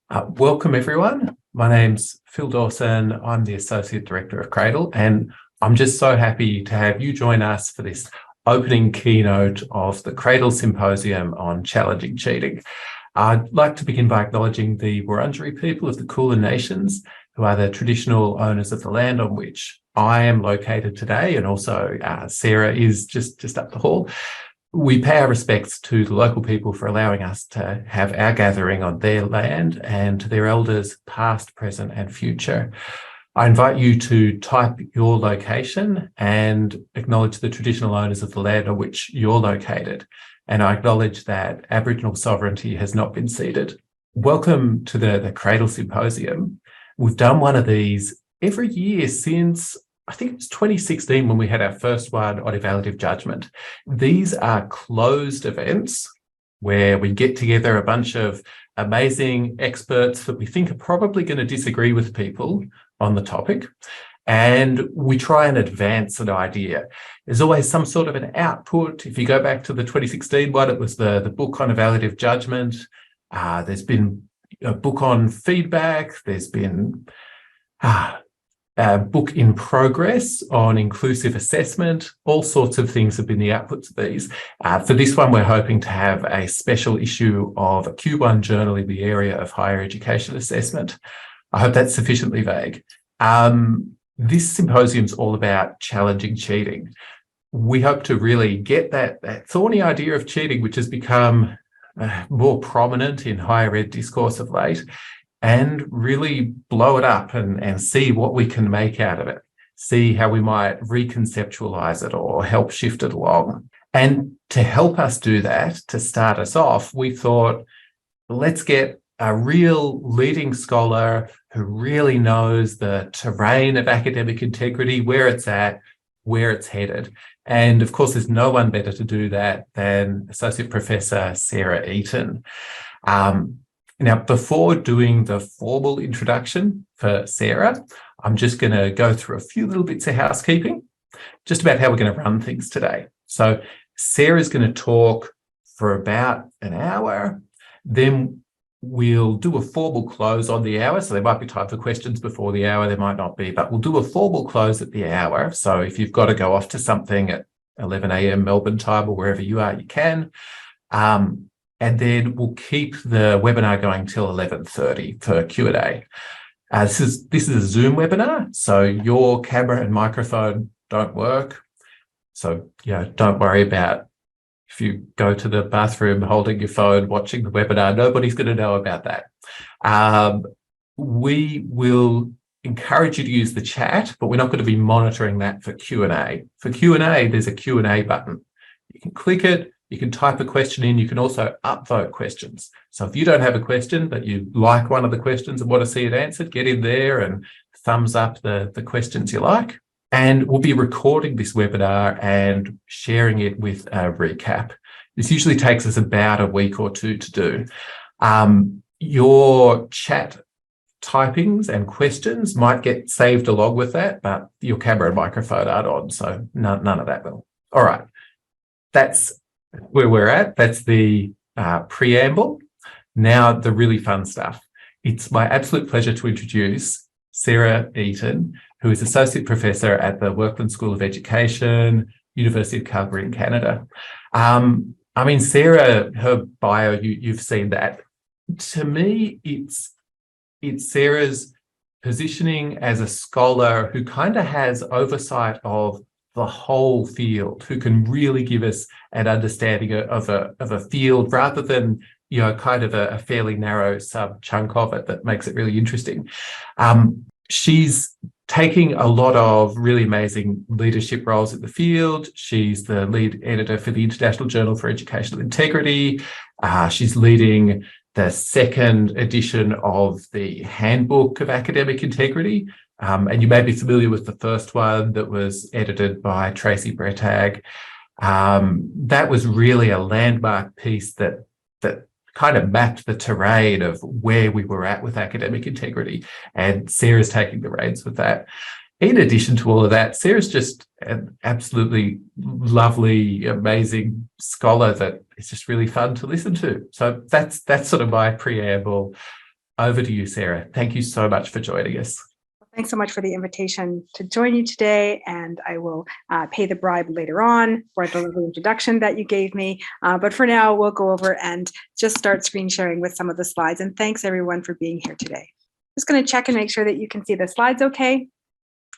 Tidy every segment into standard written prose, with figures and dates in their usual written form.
Welcome, everyone. My name's Phil Dawson. I'm the Associate Director of CRADLE, and I'm just so happy to have you join us for this opening keynote of the CRADLE Symposium on Challenging Cheating. I'd like to begin by acknowledging the Wurundjeri people of the Kulin Nations, who are the traditional owners of the land on which I am located today, and also Sarah is just up the hall. We pay our respects to the local people for allowing us to have our gathering on their land and to their elders past, present and future. I invite you to type your location and acknowledge the traditional owners of the land on which you're located. And I acknowledge that Aboriginal sovereignty has not been ceded. Welcome to the CRADLE Symposium. We've done one of these every year since I think it was 2016 when we had our first one on evaluative judgment. These are closed events where we get together a bunch of amazing experts that we think are probably going to disagree with people on the topic, and we try and advance an idea. There's always some sort of an output. If you go back to the 2016 one, it was the book on evaluative judgment. There's been a book on feedback. There's been a book in progress on inclusive assessment. All sorts of things have been the outputs of these. For this one, we're hoping to have a special issue of a Q1 journal in the area of higher education assessment. I hope that's sufficiently vague. This symposium is all about challenging cheating. We hope to really get that thorny idea of cheating, which has become more prominent in higher ed discourse of late, and really blow it up and see what we can make out of it, see how we might reconceptualize it or help shift it along. And to help us do that, to start us off, we thought, let's get a real leading scholar who really knows the terrain of academic integrity, where it's at, where it's headed. And of course, there's no one better to do that than Associate Professor Sarah Eaton. Now, before doing the formal introduction for Sarah, I'm just going to go through a few little bits of housekeeping, just about how we're going to run things today. So Sarah's going to talk for about an hour, then we'll do a formal close on the hour. So there might be time for questions before the hour, there might not be, but we'll do a formal close at the hour. So if you've got to go off to something at 11 a.m. Melbourne time or wherever you are, you can. And then we'll keep the webinar going till 11:30 for Q&A. This is a Zoom webinar, so your camera and microphone don't work. So don't worry about if you go to the bathroom holding your phone, watching the webinar. Nobody's going to know about that. We will encourage you to use the chat, but we're not going to be monitoring that for Q&A. For Q&A, there's a Q&A button. You can click it. You can type a question in. You can also upvote questions. So if you don't have a question, but you like one of the questions and want to see it answered, get in there and thumbs up the questions you like. And we'll be recording this webinar and sharing it with a recap. This usually takes us about a week or two to do. Your chat typings and questions might get saved along with that, but your camera and microphone aren't on, so none of that will. All right, that's where we're at. That's the preamble. Now, the really fun stuff. It's my absolute pleasure to introduce Sarah Eaton, who is Associate Professor at the Workland School of Education, University of Calgary in Canada. Sarah, her bio, you've seen that. To me, it's Sarah's positioning as a scholar who kind of has oversight of the whole field, who can really give us an understanding of a field rather than kind of a fairly narrow sub chunk of it that makes it really interesting. She's taking a lot of really amazing leadership roles in the field. She's the lead editor for the International Journal for Educational Integrity. She's leading the second edition of the Handbook of Academic Integrity. And you may be familiar with the first one that was edited by Tracy Brettag. That was really a landmark piece that kind of mapped the terrain of where we were at with academic integrity. And Sarah's taking the reins with that. In addition to all of that, Sarah's just an absolutely lovely, amazing scholar that is just really fun to listen to. So that's sort of my preamble. over to you, Sarah. Thank you so much for joining us. Thanks so much for the invitation to join you today, and I will pay the bribe later on for the lovely introduction that you gave me. But for now, we'll go over and just start screen sharing with some of the slides. And thanks everyone for being here today. Just going to check and make sure that you can see the slides okay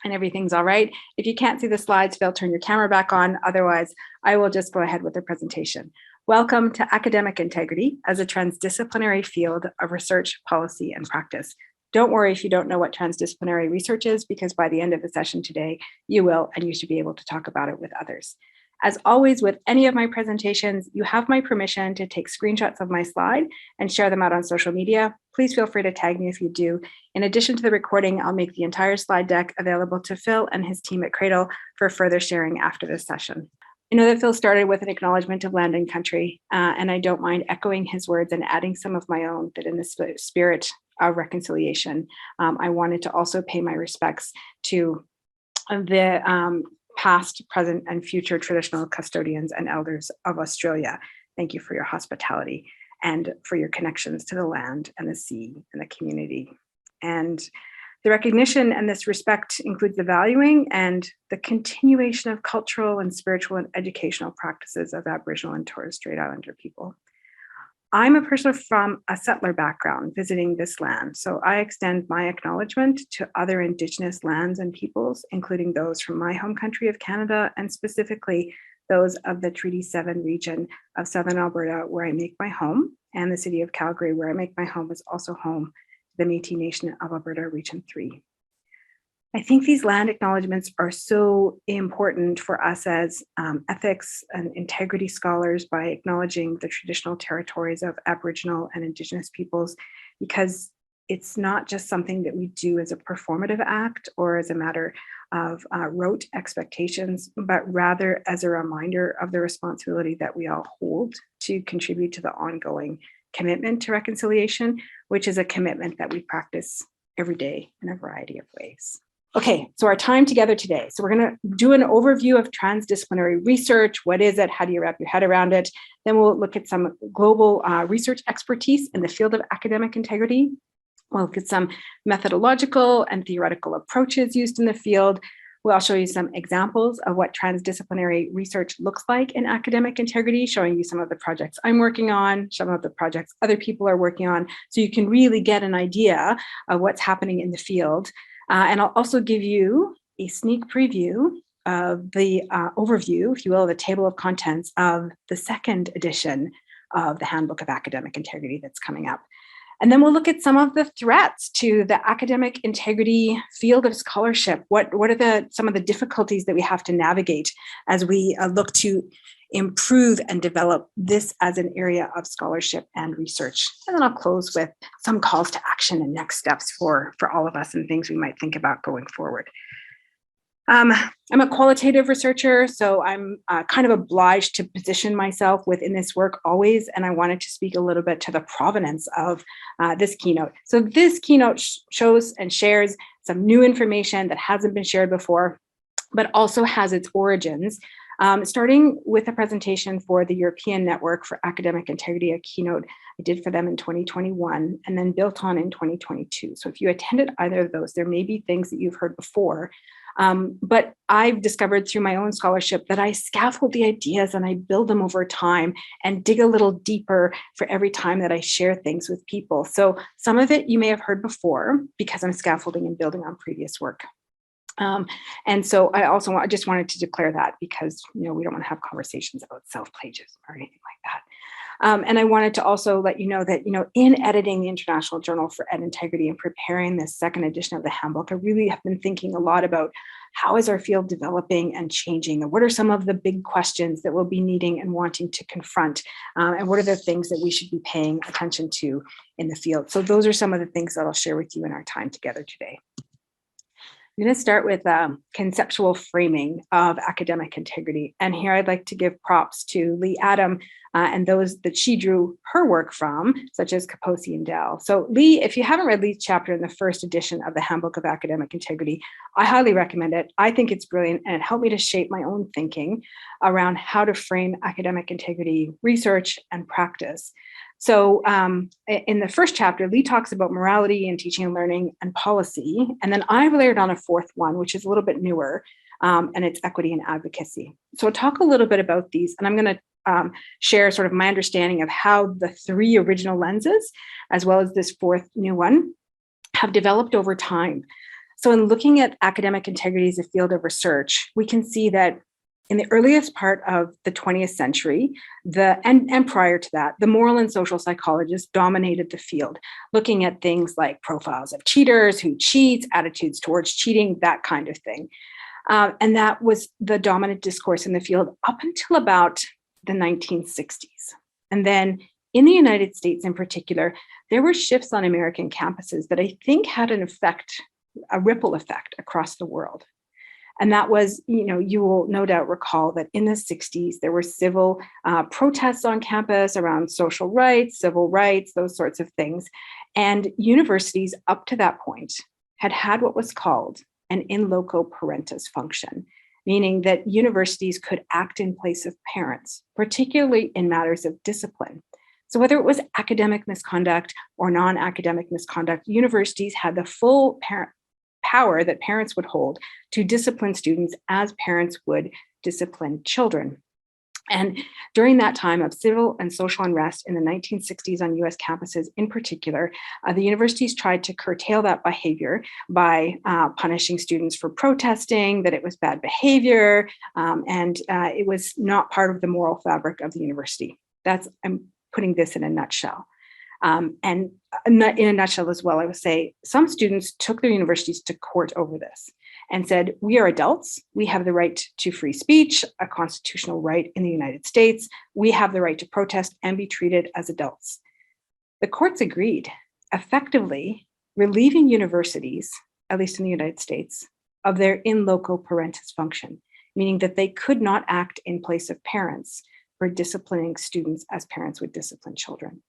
and everything's all right. If you can't see the slides, Phil, turn your camera back on. Otherwise, I will just go ahead with the presentation. Welcome to Academic Integrity as a transdisciplinary field of research, policy, and practice. Don't worry if you don't know what transdisciplinary research is, because by the end of the session today, you will, and you should be able to talk about it with others. As always, with any of my presentations, you have my permission to take screenshots of my slide and share them out on social media. Please feel free to tag me if you do. In addition to the recording, I'll make the entire slide deck available to Phil and his team at CRADLE for further sharing after this session. I know that Phil started with an acknowledgement of land and country, and I don't mind echoing his words and adding some of my own, that in the spirit of reconciliation, I wanted to also pay my respects to the past, present, and future traditional custodians and elders of Australia. Thank you for your hospitality and for your connections to the land and the sea and the community. And the recognition and this respect includes the valuing and the continuation of cultural and spiritual and educational practices of Aboriginal and Torres Strait Islander people. I'm a person from a settler background visiting this land, so I extend my acknowledgement to other Indigenous lands and peoples, including those from my home country of Canada, and specifically those of the Treaty 7 region of Southern Alberta, where I make my home, and the city of Calgary, where I make my home, is also home to the Métis Nation of Alberta, Region 3. I think these land acknowledgements are so important for us as ethics and integrity scholars by acknowledging the traditional territories of Aboriginal and Indigenous peoples, because it's not just something that we do as a performative act or as a matter of rote expectations, but rather as a reminder of the responsibility that we all hold to contribute to the ongoing commitment to reconciliation, which is a commitment that we practice every day in a variety of ways. Okay, so our time together today. So we're going to do an overview of transdisciplinary research. What is it? How do you wrap your head around it? Then we'll look at some global research expertise in the field of academic integrity. We'll look at some methodological and theoretical approaches used in the field. We'll show you some examples of what transdisciplinary research looks like in academic integrity, showing you some of the projects I'm working on, some of the projects other people are working on, so you can really get an idea of what's happening in the field. And I'll also give you a sneak preview of the overview, if you will, the table of contents of the second edition of the Handbook of Academic Integrity that's coming up. And then we'll look at some of the threats to the academic integrity field of scholarship. What are some of the difficulties that we have to navigate as we look to improve and develop this as an area of scholarship and research. And then I'll close with some calls to action and next steps for all of us and things we might think about going forward. I'm a qualitative researcher, so I'm kind of obliged to position myself within this work always, and I wanted to speak a little bit to the provenance of this keynote. So this keynote shows and shares some new information that hasn't been shared before, but also has its origins, starting with a presentation for the European Network for Academic Integrity, a keynote I did for them in 2021, and then built on in 2022. So if you attended either of those, there may be things that you've heard before, but I've discovered through my own scholarship that I scaffold the ideas and I build them over time and dig a little deeper for every time that I share things with people. So some of it you may have heard before because I'm scaffolding and building on previous work. And so I just wanted to declare that because, we don't want to have conversations about self-plagiarism or anything like that. And I wanted to also let you know that, in editing the International Journal for Ed Integrity and preparing this second edition of the handbook, I really have been thinking a lot about how is our field developing and changing, and what are some of the big questions that we'll be needing and wanting to confront, and what are the things that we should be paying attention to in the field. So those are some of the things that I'll share with you in our time together today. I'm going to start with conceptual framing of academic integrity. And here I'd like to give props to Lee Adam and those that she drew her work from, such as Kaposi and Dell. So Lee, if you haven't read Lee's chapter in the first edition of the Handbook of Academic Integrity, I highly recommend it. I think it's brilliant, and it helped me to shape my own thinking around how to frame academic integrity research and practice. So in the first chapter, Lee talks about morality and teaching and learning and policy. And then I've layered on a fourth one, which is a little bit newer, and it's equity and advocacy. So I'll talk a little bit about these, and I'm going to share sort of my understanding of how the three original lenses, as well as this fourth new one, have developed over time. So in looking at academic integrity as a field of research, we can see that in the earliest part of the 20th century, and prior to that, the moral and social psychologists dominated the field, looking at things like profiles of cheaters, who cheats, attitudes towards cheating, that kind of thing. And that was the dominant discourse in the field up until about the 1960s. And then in the United States in particular, there were shifts on American campuses that I think had an effect, a ripple effect across the world. And that was, you will no doubt recall that in the 60s, there were civil protests on campus around social rights, civil rights, those sorts of things. And universities up to that point had what was called an in loco parentis function, meaning that universities could act in place of parents, particularly in matters of discipline. So whether it was academic misconduct or non-academic misconduct, universities had the full power that parents would hold to discipline students as parents would discipline children. And during that time of civil and social unrest in the 1960s on US campuses in particular, the universities tried to curtail that behavior by punishing students for protesting, that it was bad behavior, and it was not part of the moral fabric of the university. I'm putting this in a nutshell. And in a nutshell as well, I would say some students took their universities to court over this and said, we are adults, we have the right to free speech, a constitutional right in the United States, we have the right to protest and be treated as adults. The courts agreed, effectively relieving universities, at least in the United States, of their in loco parentis function, meaning that they could not act in place of parents for disciplining students as parents would discipline children.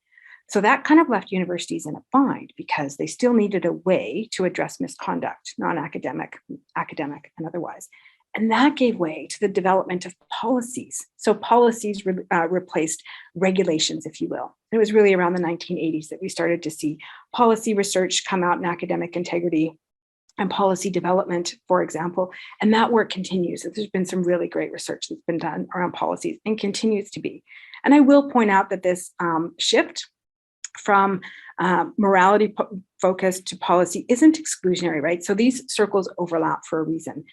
So that kind of left universities in a bind because they still needed a way to address misconduct, non-academic, academic, and otherwise. And that gave way to the development of policies. So policies replaced regulations, if you will. It was really around the 1980s that we started to see policy research come out in academic integrity and policy development, for example. And that work continues. There's been some really great research that's been done around policies and continues to be. And I will point out that this shift from morality focused to policy isn't exclusionary, right? So these circles overlap for a reason.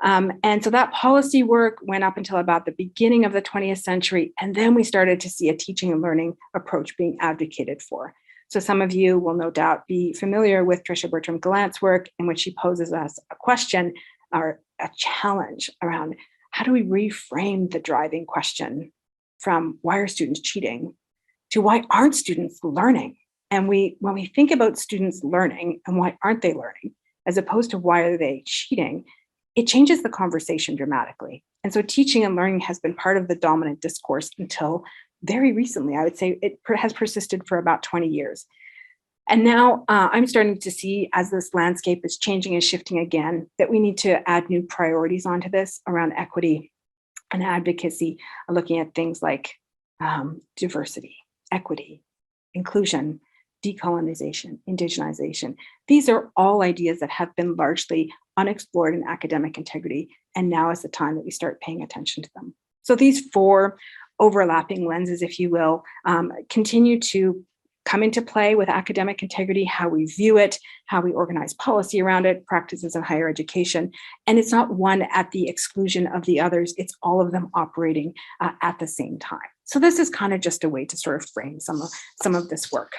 And so that policy work went up until about the beginning of the 20th century. And then we started to see a teaching and learning approach being advocated for. So some of you will no doubt be familiar with Tricia Bertram-Gallant's work in which she poses us a question or a challenge around how do we reframe the driving question from why are students cheating to why aren't students learning? And when we think about students learning and why aren't they learning, as opposed to why are they cheating, it changes the conversation dramatically. And so teaching and learning has been part of the dominant discourse until very recently. I would say it has persisted for about 20 years. And now I'm starting to see, as this landscape is changing and shifting again, that we need to add new priorities onto this around equity and advocacy, looking at things like diversity, equity, inclusion, decolonization, indigenization. These are all ideas that have been largely unexplored in academic integrity, and now is the time that we start paying attention to them. So these four overlapping lenses, if you will, continue to come into play with academic integrity, how we view it, how we organize policy around it, practices in higher education. And it's not one at the exclusion of the others, it's all of them operating at the same time. So this is kind of just a way to sort of frame some of this work.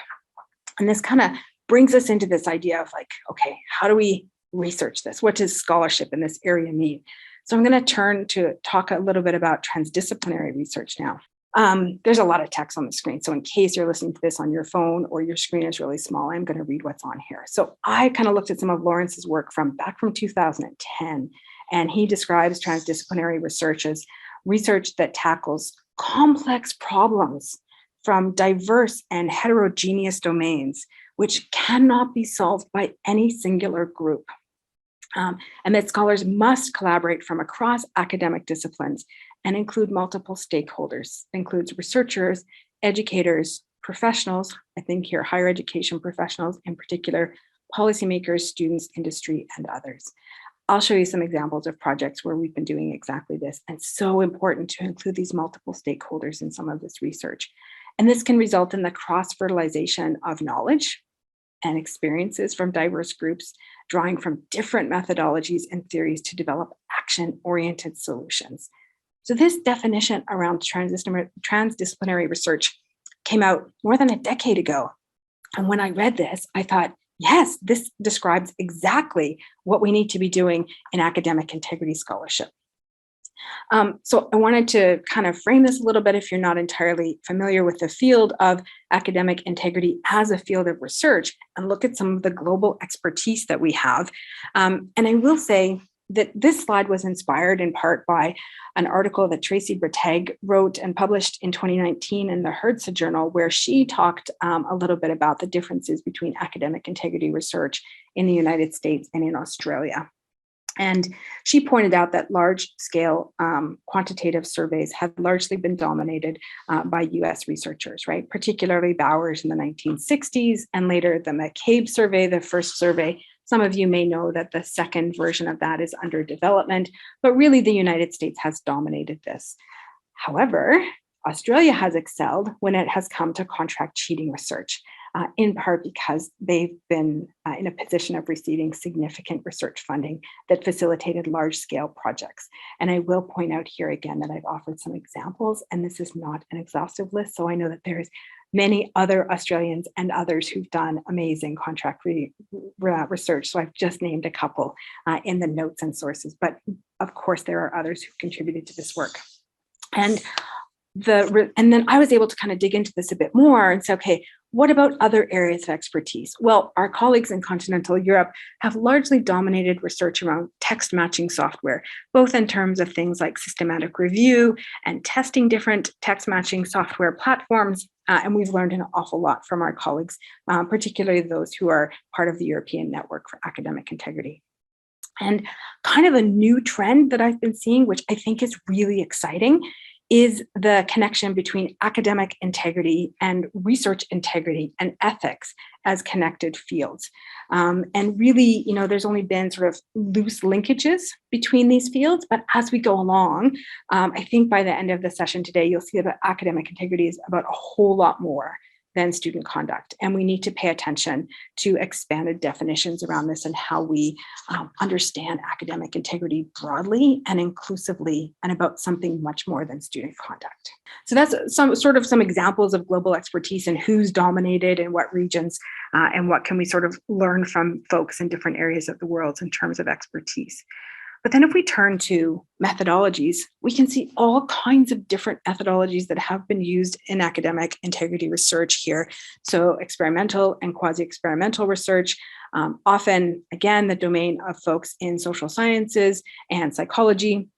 And this kind of brings us into this idea of like, okay, how do we research this? What does scholarship in this area mean? So I'm going to turn to talk a little bit about transdisciplinary research now. There's a lot of text on the screen. So in case you're listening to this on your phone or your screen is really small, I'm going to read what's on here. So I kind of looked at some of Lawrence's work from 2010, and he describes transdisciplinary research as research that tackles complex problems from diverse and heterogeneous domains, which cannot be solved by any singular group. And that scholars must collaborate from across academic disciplines and include multiple stakeholders, includes researchers, educators, professionals, I think here higher education professionals in particular, policymakers, students, industry, and others. I'll show you some examples of projects where we've been doing exactly this. And it's so important to include these multiple stakeholders in some of this research. And this can result in the cross-fertilization of knowledge and experiences from diverse groups, drawing from different methodologies and theories to develop action-oriented solutions. So this definition around transdisciplinary research came out more than a decade ago. And when I read this, I thought, yes, this describes exactly what we need to be doing in academic integrity scholarship. So I wanted to kind of frame this a little bit if you're not entirely familiar with the field of academic integrity as a field of research, and look at some of the global expertise that we have. And I will say that this slide was inspired in part by an article that Tracy Bretag wrote and published in 2019 in the HRSA Journal, where she talked a little bit about the differences between academic integrity research in the United States and in Australia. And she pointed out that large-scale quantitative surveys have largely been dominated by US researchers, right? Particularly Bowers in the 1960s, and later the McCabe survey, the first survey. Some of you may know that the second version of that is under development, but really the United States has dominated this. However, Australia has excelled when it has come to contract cheating research, in part because they've been in a position of receiving significant research funding that facilitated large-scale projects. And I will point out here again that I've offered some examples, and this is not an exhaustive list, so I know that there's many other Australians and others who've done amazing contract research. So I've just named a couple in the notes and sources, but of course there are others who've contributed to this work. And then I was able to kind of dig into this a bit more and say, okay, what about other areas of expertise? Well, our colleagues in continental Europe have largely dominated research around text matching software, both in terms of things like systematic review and testing different text matching software platforms. And we've learned an awful lot from our colleagues, particularly those who are part of the European Network for Academic Integrity. And kind of a new trend that I've been seeing, which I think is really exciting, is the connection between academic integrity and research integrity and ethics as connected fields. And really, there's only been sort of loose linkages between these fields, but as we go along, I think by the end of the session today, you'll see that academic integrity is about a whole lot more than student conduct. And we need to pay attention to expanded definitions around this and how we understand academic integrity broadly and inclusively, and about something much more than student conduct. So that's some examples of global expertise and who's dominated in what regions, and what can we sort of learn from folks in different areas of the world in terms of expertise. But then if we turn to methodologies, we can see all kinds of different methodologies that have been used in academic integrity research here. So experimental and quasi-experimental research, often, again, the domain of folks in social sciences and psychology.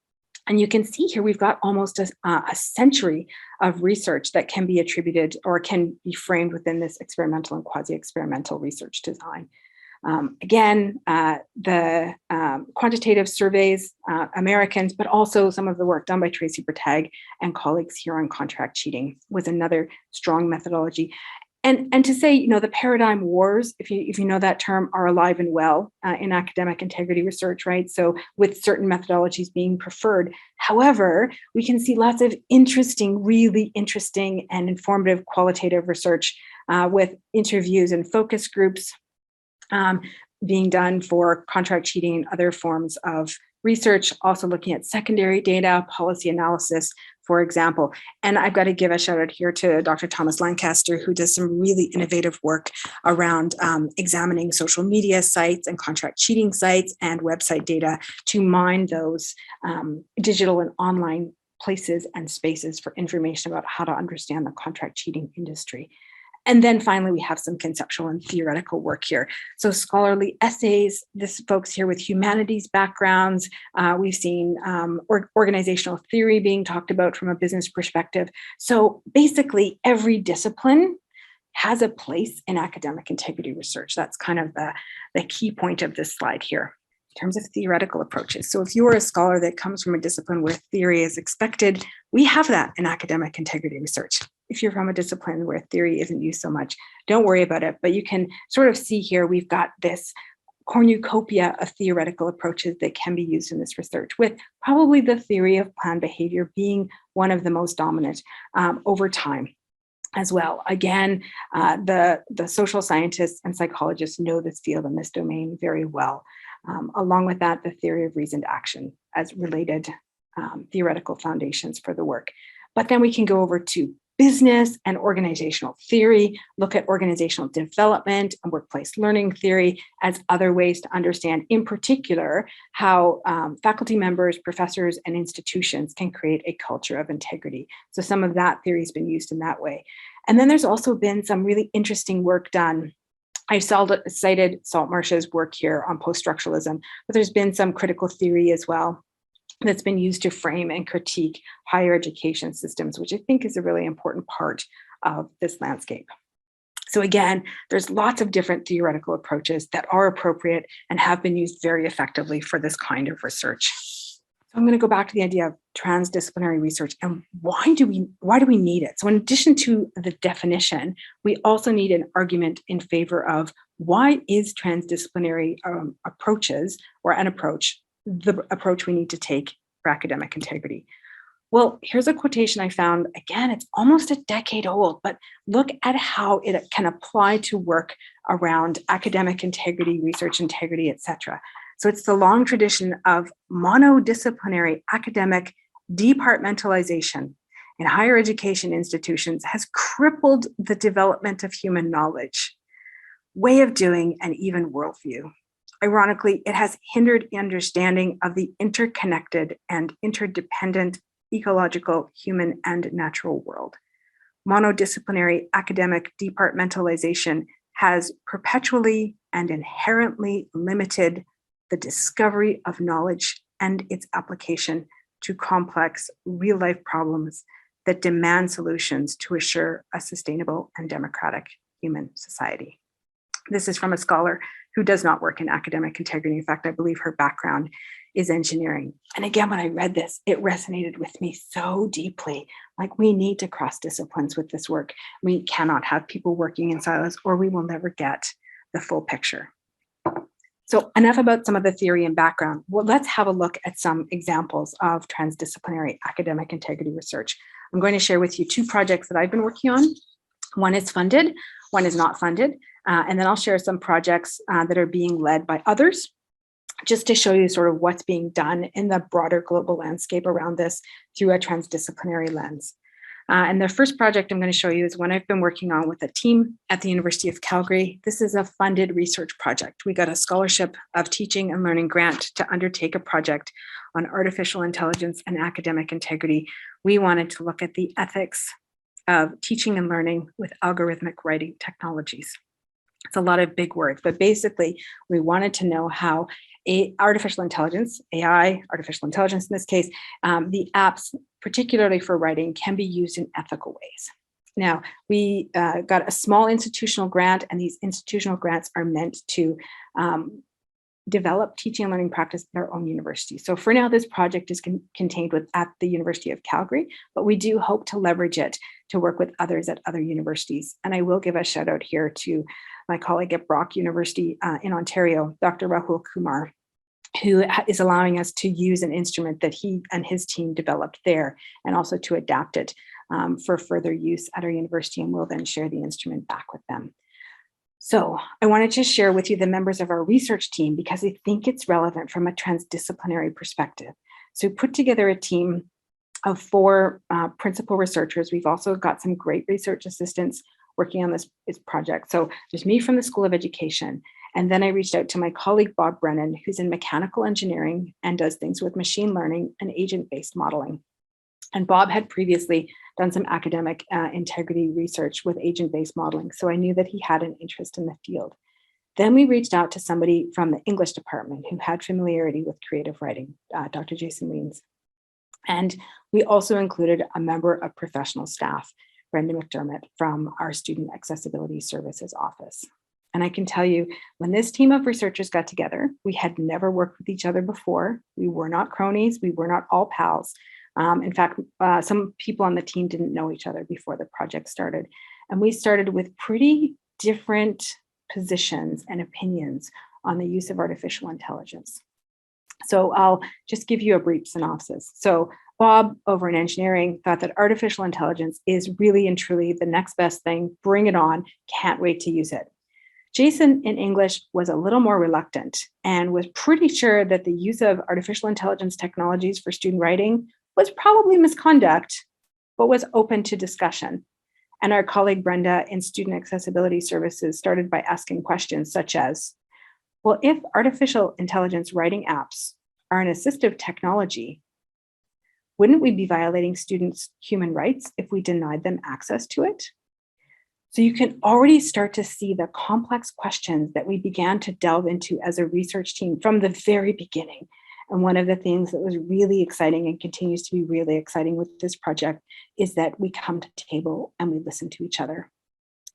And you can see here we've got almost a century of research that can be attributed or can be framed within this experimental and quasi-experimental research design. Again, the quantitative surveys, Americans, but also some of the work done by Tracy Bretag and colleagues here on contract cheating was another strong methodology. And to say, the paradigm wars, if you know that term, are alive and well in academic integrity research, right? So with certain methodologies being preferred. However, we can see lots of really interesting and informative qualitative research with interviews and focus groups being done for contract cheating and other forms of research, also looking at secondary data, policy analysis, for example. And I've got to give a shout out here to Dr. Thomas Lancaster, who does some really innovative work around examining social media sites and contract cheating sites and website data to mine those digital and online places and spaces for information about how to understand the contract cheating industry. And then finally, we have some conceptual and theoretical work here. So scholarly essays, this folks here with humanities backgrounds. We've seen organizational theory being talked about from a business perspective. So basically, every discipline has a place in academic integrity research. That's kind of the key point of this slide here in terms of theoretical approaches. So if you are a scholar that comes from a discipline where theory is expected, we have that in academic integrity research. if you're from a discipline where theory isn't used so much, don't worry about it. But you can sort of see here, we've got this cornucopia of theoretical approaches that can be used in this research, with probably the theory of planned behavior being one of the most dominant over time as well. Again, the social scientists and psychologists know this field and this domain very well. Along with that, the theory of reasoned action as related theoretical foundations for the work. But then we can go over to business and organizational theory, look at organizational development and workplace learning theory as other ways to understand, in particular, how faculty members, professors, and institutions can create a culture of integrity. So some of that theory has been used in that way. And then there's also been some really interesting work done. I cited Saltmarsh's work here on post-structuralism, but there's been some critical theory as well that's been used to frame and critique higher education systems, which I think is a really important part of this landscape. So again, there's lots of different theoretical approaches that are appropriate and have been used very effectively for this kind of research. So I'm going to go back to the idea of transdisciplinary research and why do we need it? So in addition to the definition, we also need an argument in favor of why is transdisciplinary approaches or an approach the approach we need to take for academic integrity. Well, here's a quotation I found. Again, it's almost a decade old, but look at how it can apply to work around academic integrity, research integrity, etc. So it's the long tradition of monodisciplinary academic departmentalization in higher education institutions has crippled the development of human knowledge, way of doing, and even worldview. Ironically, it has hindered understanding of the interconnected and interdependent ecological, human, and natural world. Monodisciplinary academic departmentalization has perpetually and inherently limited the discovery of knowledge and its application to complex real-life problems that demand solutions to assure a sustainable and democratic human society. This is from a scholar who does not work in academic integrity. In fact, I believe her background is engineering. And again, when I read this, it resonated with me so deeply. Like, we need to cross disciplines with this work. We cannot have people working in silos or we will never get the full picture. So enough about some of the theory and background. Well, let's have a look at some examples of transdisciplinary academic integrity research. I'm going to share with you two projects that I've been working on. One is funded, one is not funded. And then I'll share some projects that are being led by others, just to show you sort of what's being done in the broader global landscape around this through a transdisciplinary lens. And the first project I'm going to show you is one I've been working on with a team at the University of Calgary. This is a funded research project. We got a scholarship of teaching and learning grant to undertake a project on artificial intelligence and academic integrity. We wanted to look at the ethics of teaching and learning with algorithmic writing technologies. It's a lot of big words, but basically we wanted to know how artificial intelligence, AI, artificial intelligence in this case, the apps, particularly for writing, can be used in ethical ways. Now, we got a small institutional grant, and these institutional grants are meant to develop teaching and learning practice at our own university. So for now, this project is contained at the University of Calgary, but we do hope to leverage it to work with others at other universities. And I will give a shout out here to my colleague at Brock University in Ontario, Dr. Rahul Kumar, who is allowing us to use an instrument that he and his team developed there, and also to adapt it for further use at our university, and we'll then share the instrument back with them. So I wanted to share with you the members of our research team because I think it's relevant from a transdisciplinary perspective. So we put together a team of 4 principal researchers. We've also got some great research assistants working on this project. So there's me from the School of Education. And then I reached out to my colleague, Bob Brennan, who's in mechanical engineering and does things with machine learning and agent-based modeling. And Bob had previously done some academic integrity research with agent-based modeling, so I knew that he had an interest in the field. Then we reached out to somebody from the English department who had familiarity with creative writing, Dr. Jason Weens. And we also included a member of professional staff, Brenda McDermott, from our Student Accessibility Services office. And I can tell you, when this team of researchers got together, we had never worked with each other before. We were not cronies, we were not all pals. In fact, some people on the team didn't know each other before the project started. And we started with pretty different positions and opinions on the use of artificial intelligence. So I'll just give you a brief synopsis. So Bob over in engineering thought that artificial intelligence is really and truly the next best thing. Bring it on. Can't wait to use it. Jason in English was a little more reluctant and was pretty sure that the use of artificial intelligence technologies for student writing was probably misconduct, but was open to discussion. And our colleague Brenda in Student Accessibility Services started by asking questions such as, well, if artificial intelligence writing apps are an assistive technology, wouldn't we be violating students' human rights if we denied them access to it? So you can already start to see the complex questions that we began to delve into as a research team from the very beginning. And one of the things that was really exciting and continues to be really exciting with this project is that we come to the table and we listen to each other.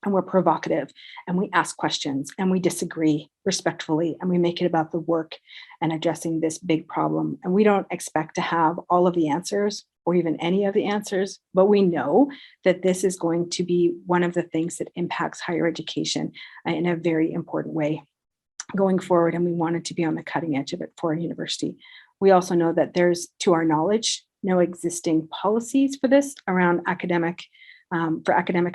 And we're provocative and we ask questions and we disagree respectfully and we make it about the work and addressing this big problem. And we don't expect to have all of the answers or even any of the answers, but we know that this is going to be one of the things that impacts higher education in a very important way going forward. And we wanted to be on the cutting edge of it for a university. We also know that there's, to our knowledge, no existing policies for this around academic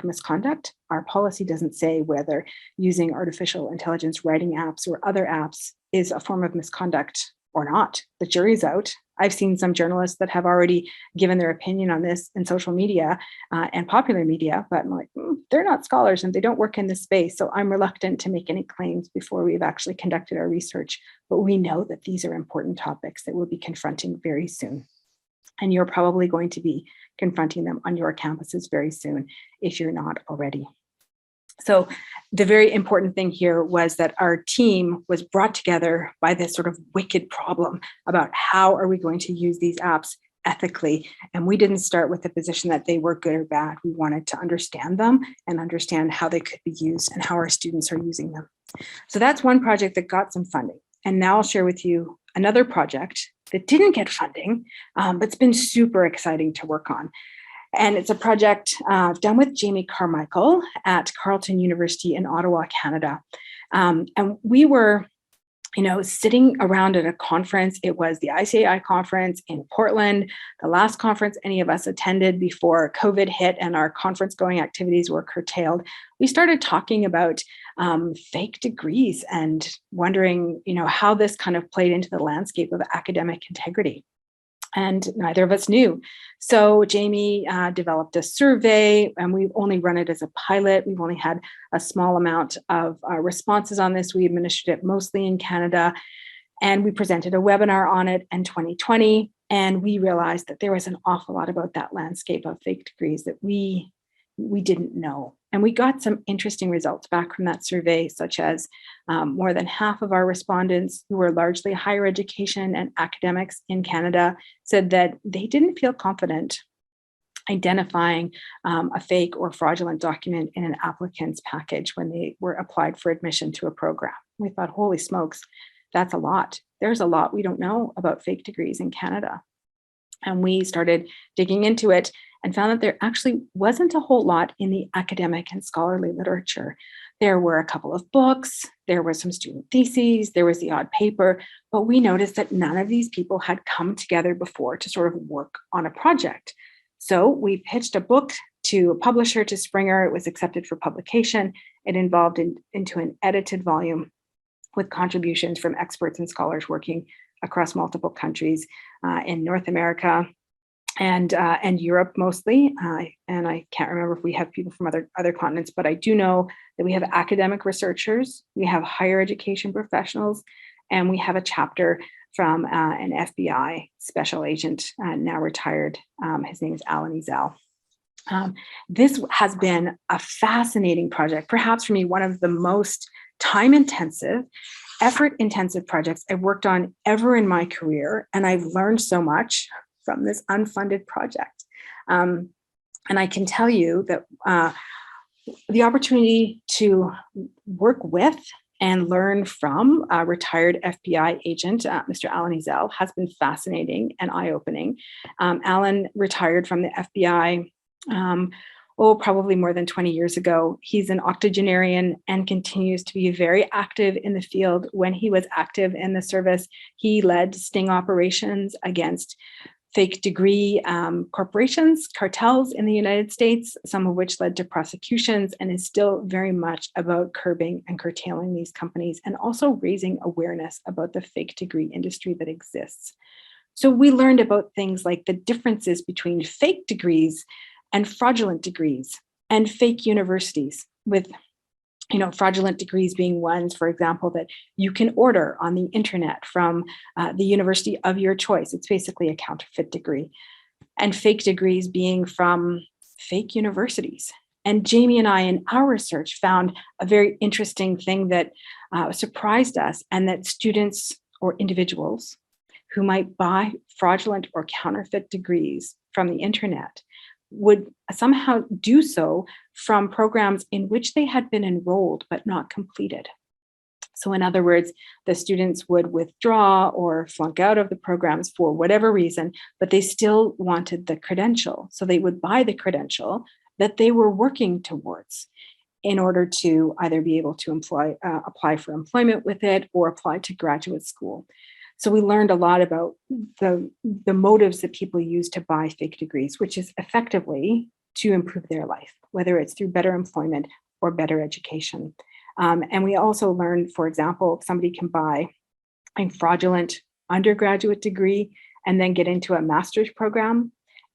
misconduct. Our policy doesn't say whether using artificial intelligence writing apps or other apps is a form of misconduct or not. The jury's out. I've seen some journalists that have already given their opinion on this in social media and popular media, but I'm like, they're not scholars and they don't work in this space. So I'm reluctant to make any claims before we've actually conducted our research. But we know that these are important topics that we'll be confronting very soon. And you're probably going to be confronting them on your campuses very soon if you're not already. So the very important thing here was that our team was brought together by this sort of wicked problem about how are we going to use these apps ethically. And we didn't start with the position that they were good or bad. We wanted to understand them and understand how they could be used and how our students are using them. So that's one project that got some funding. And now I'll share with you another project that didn't get funding, but it's been super exciting to work on. And it's a project done with Jamie Carmichael at Carleton University in Ottawa, Canada. And we were, sitting around at a conference. It was the ICAI conference in Portland, the last conference any of us attended before COVID hit and our conference going activities were curtailed. We started talking about fake degrees and wondering, how this kind of played into the landscape of academic integrity. And neither of us knew. So Jamie developed a survey, and we've only run it as a pilot. We've only had a small amount of responses on this. We administered it mostly in Canada, and we presented a webinar on it in 2020. And we realized that there was an awful lot about that landscape of fake degrees that we didn't know. And we got some interesting results back from that survey, such as more than half of our respondents, who were largely higher education and academics in Canada, said that they didn't feel confident identifying a fake or fraudulent document in an applicant's package when they were applied for admission to a program. We thought, holy smokes, that's a lot. There's a lot we don't know about fake degrees in Canada. And we started digging into it and found that there actually wasn't a whole lot in the academic and scholarly literature. There were a couple of books, there were some student theses, there was the odd paper, but we noticed that none of these people had come together before to sort of work on a project. So we pitched a book to a publisher, to Springer. It was accepted for publication. It evolved into an edited volume with contributions from experts and scholars working across multiple countries in North America and Europe mostly. And I can't remember if we have people from other continents, but I do know that we have academic researchers, we have higher education professionals, and we have a chapter from an FBI special agent, now retired. His name is Alan Ezell. This has been a fascinating project, perhaps for me, one of the most time-intensive, effort-intensive projects I've worked on ever in my career. And I've learned so much from this unfunded project. And I can tell you that the opportunity to work with and learn from a retired FBI agent, Mr. Alan Ezell, has been fascinating and eye-opening. Alan retired from the FBI probably more than 20 years ago. He's an octogenarian and continues to be very active in the field. When he was active in the service, he led sting operations against fake degree corporations, cartels in the United States, some of which led to prosecutions, and is still very much about curbing and curtailing these companies and also raising awareness about the fake degree industry that exists. So we learned about things like the differences between fake degrees and fraudulent degrees and fake universities, with fraudulent degrees being ones, for example, that you can order on the internet from the university of your choice. It's basically a counterfeit degree. And fake degrees being from fake universities. And Jamie and I, in our research, found a very interesting thing that surprised us, and that students or individuals who might buy fraudulent or counterfeit degrees from the internet would somehow do so from programs in which they had been enrolled but not completed. So in other words, the students would withdraw or flunk out of the programs for whatever reason, but they still wanted the credential. So they would buy the credential that they were working towards in order to either be able to apply for employment with it or apply to graduate school. So we learned a lot about the motives that people use to buy fake degrees, which is effectively to improve their life, whether it's through better employment or better education. And we also learned, for example, somebody can buy a fraudulent undergraduate degree and then get into a master's program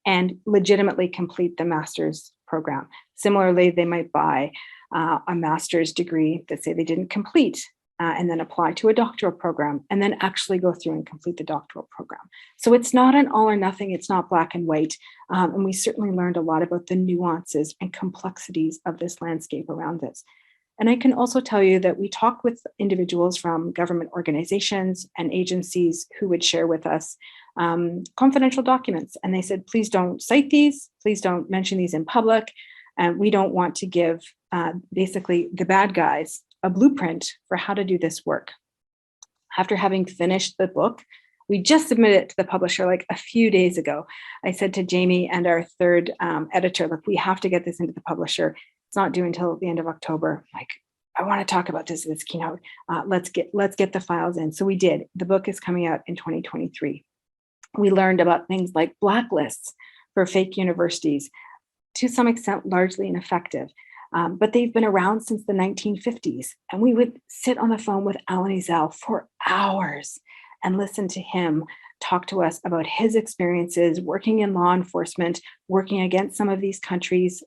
and legitimately complete the master's program. Similarly, they might buy a master's degree that say they didn't complete and then apply to a doctoral program and then actually go through and complete the doctoral program. So it's not an all or nothing, it's not black and white. And we certainly learned a lot about the nuances and complexities of this landscape around this. And I can also tell you that we talked with individuals from government organizations and agencies who would share with us confidential documents. And they said, please don't cite these, please don't mention these in public. And we don't want to give basically the bad guys a blueprint for how to do this work. After having finished the book, we just submitted it to the publisher like a few days ago. I said to Jamie and our third editor, look, we have to get this into the publisher. It's not due until the end of October. Like, I want to talk about this in this keynote. Let's get the files in. So we did. The book is coming out in 2023. We learned about things like blacklists for fake universities, to some extent largely ineffective. But they've been around since the 1950s. And we would sit on the phone with Alan Ezell for hours and listen to him talk to us about his experiences working in law enforcement, working against some of these companies,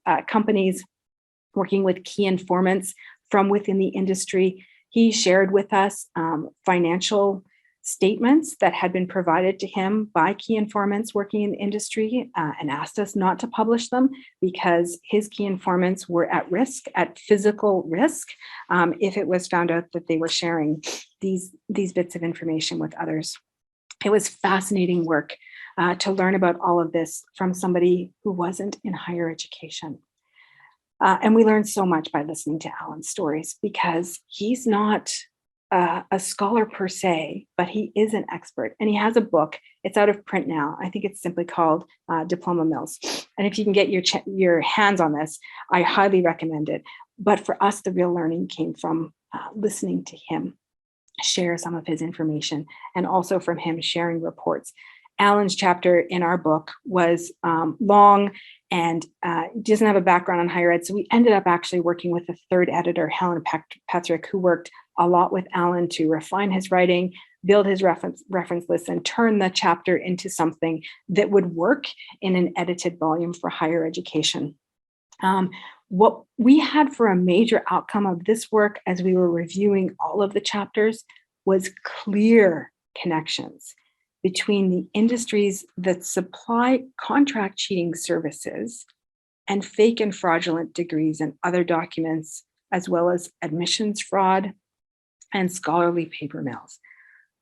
working with key informants from within the industry. He shared with us financial statements that had been provided to him by key informants working in the industry and asked us not to publish them because his key informants were at risk, at physical risk, if it was found out that they were sharing these bits of information with others. It was fascinating work to learn about all of this from somebody who wasn't in higher education. And we learned so much by listening to Alan's stories because he's not a scholar per se, but he is an expert and he has a book. It's out of print now. I think it's simply called Diploma Mills. And if you can get your hands on this, I highly recommend it. But for us, the real learning came from listening to him share some of his information and also from him sharing reports. Alan's chapter in our book was long and doesn't have a background on higher ed. So we ended up actually working with the third editor, Helen Patrick, who worked a lot with Alan to refine his writing, build his reference list, and turn the chapter into something that would work in an edited volume for higher education. What we had for a major outcome of this work as we were reviewing all of the chapters was clear connections between the industries that supply contract cheating services and fake and fraudulent degrees and other documents, as well as admissions fraud and scholarly paper mills.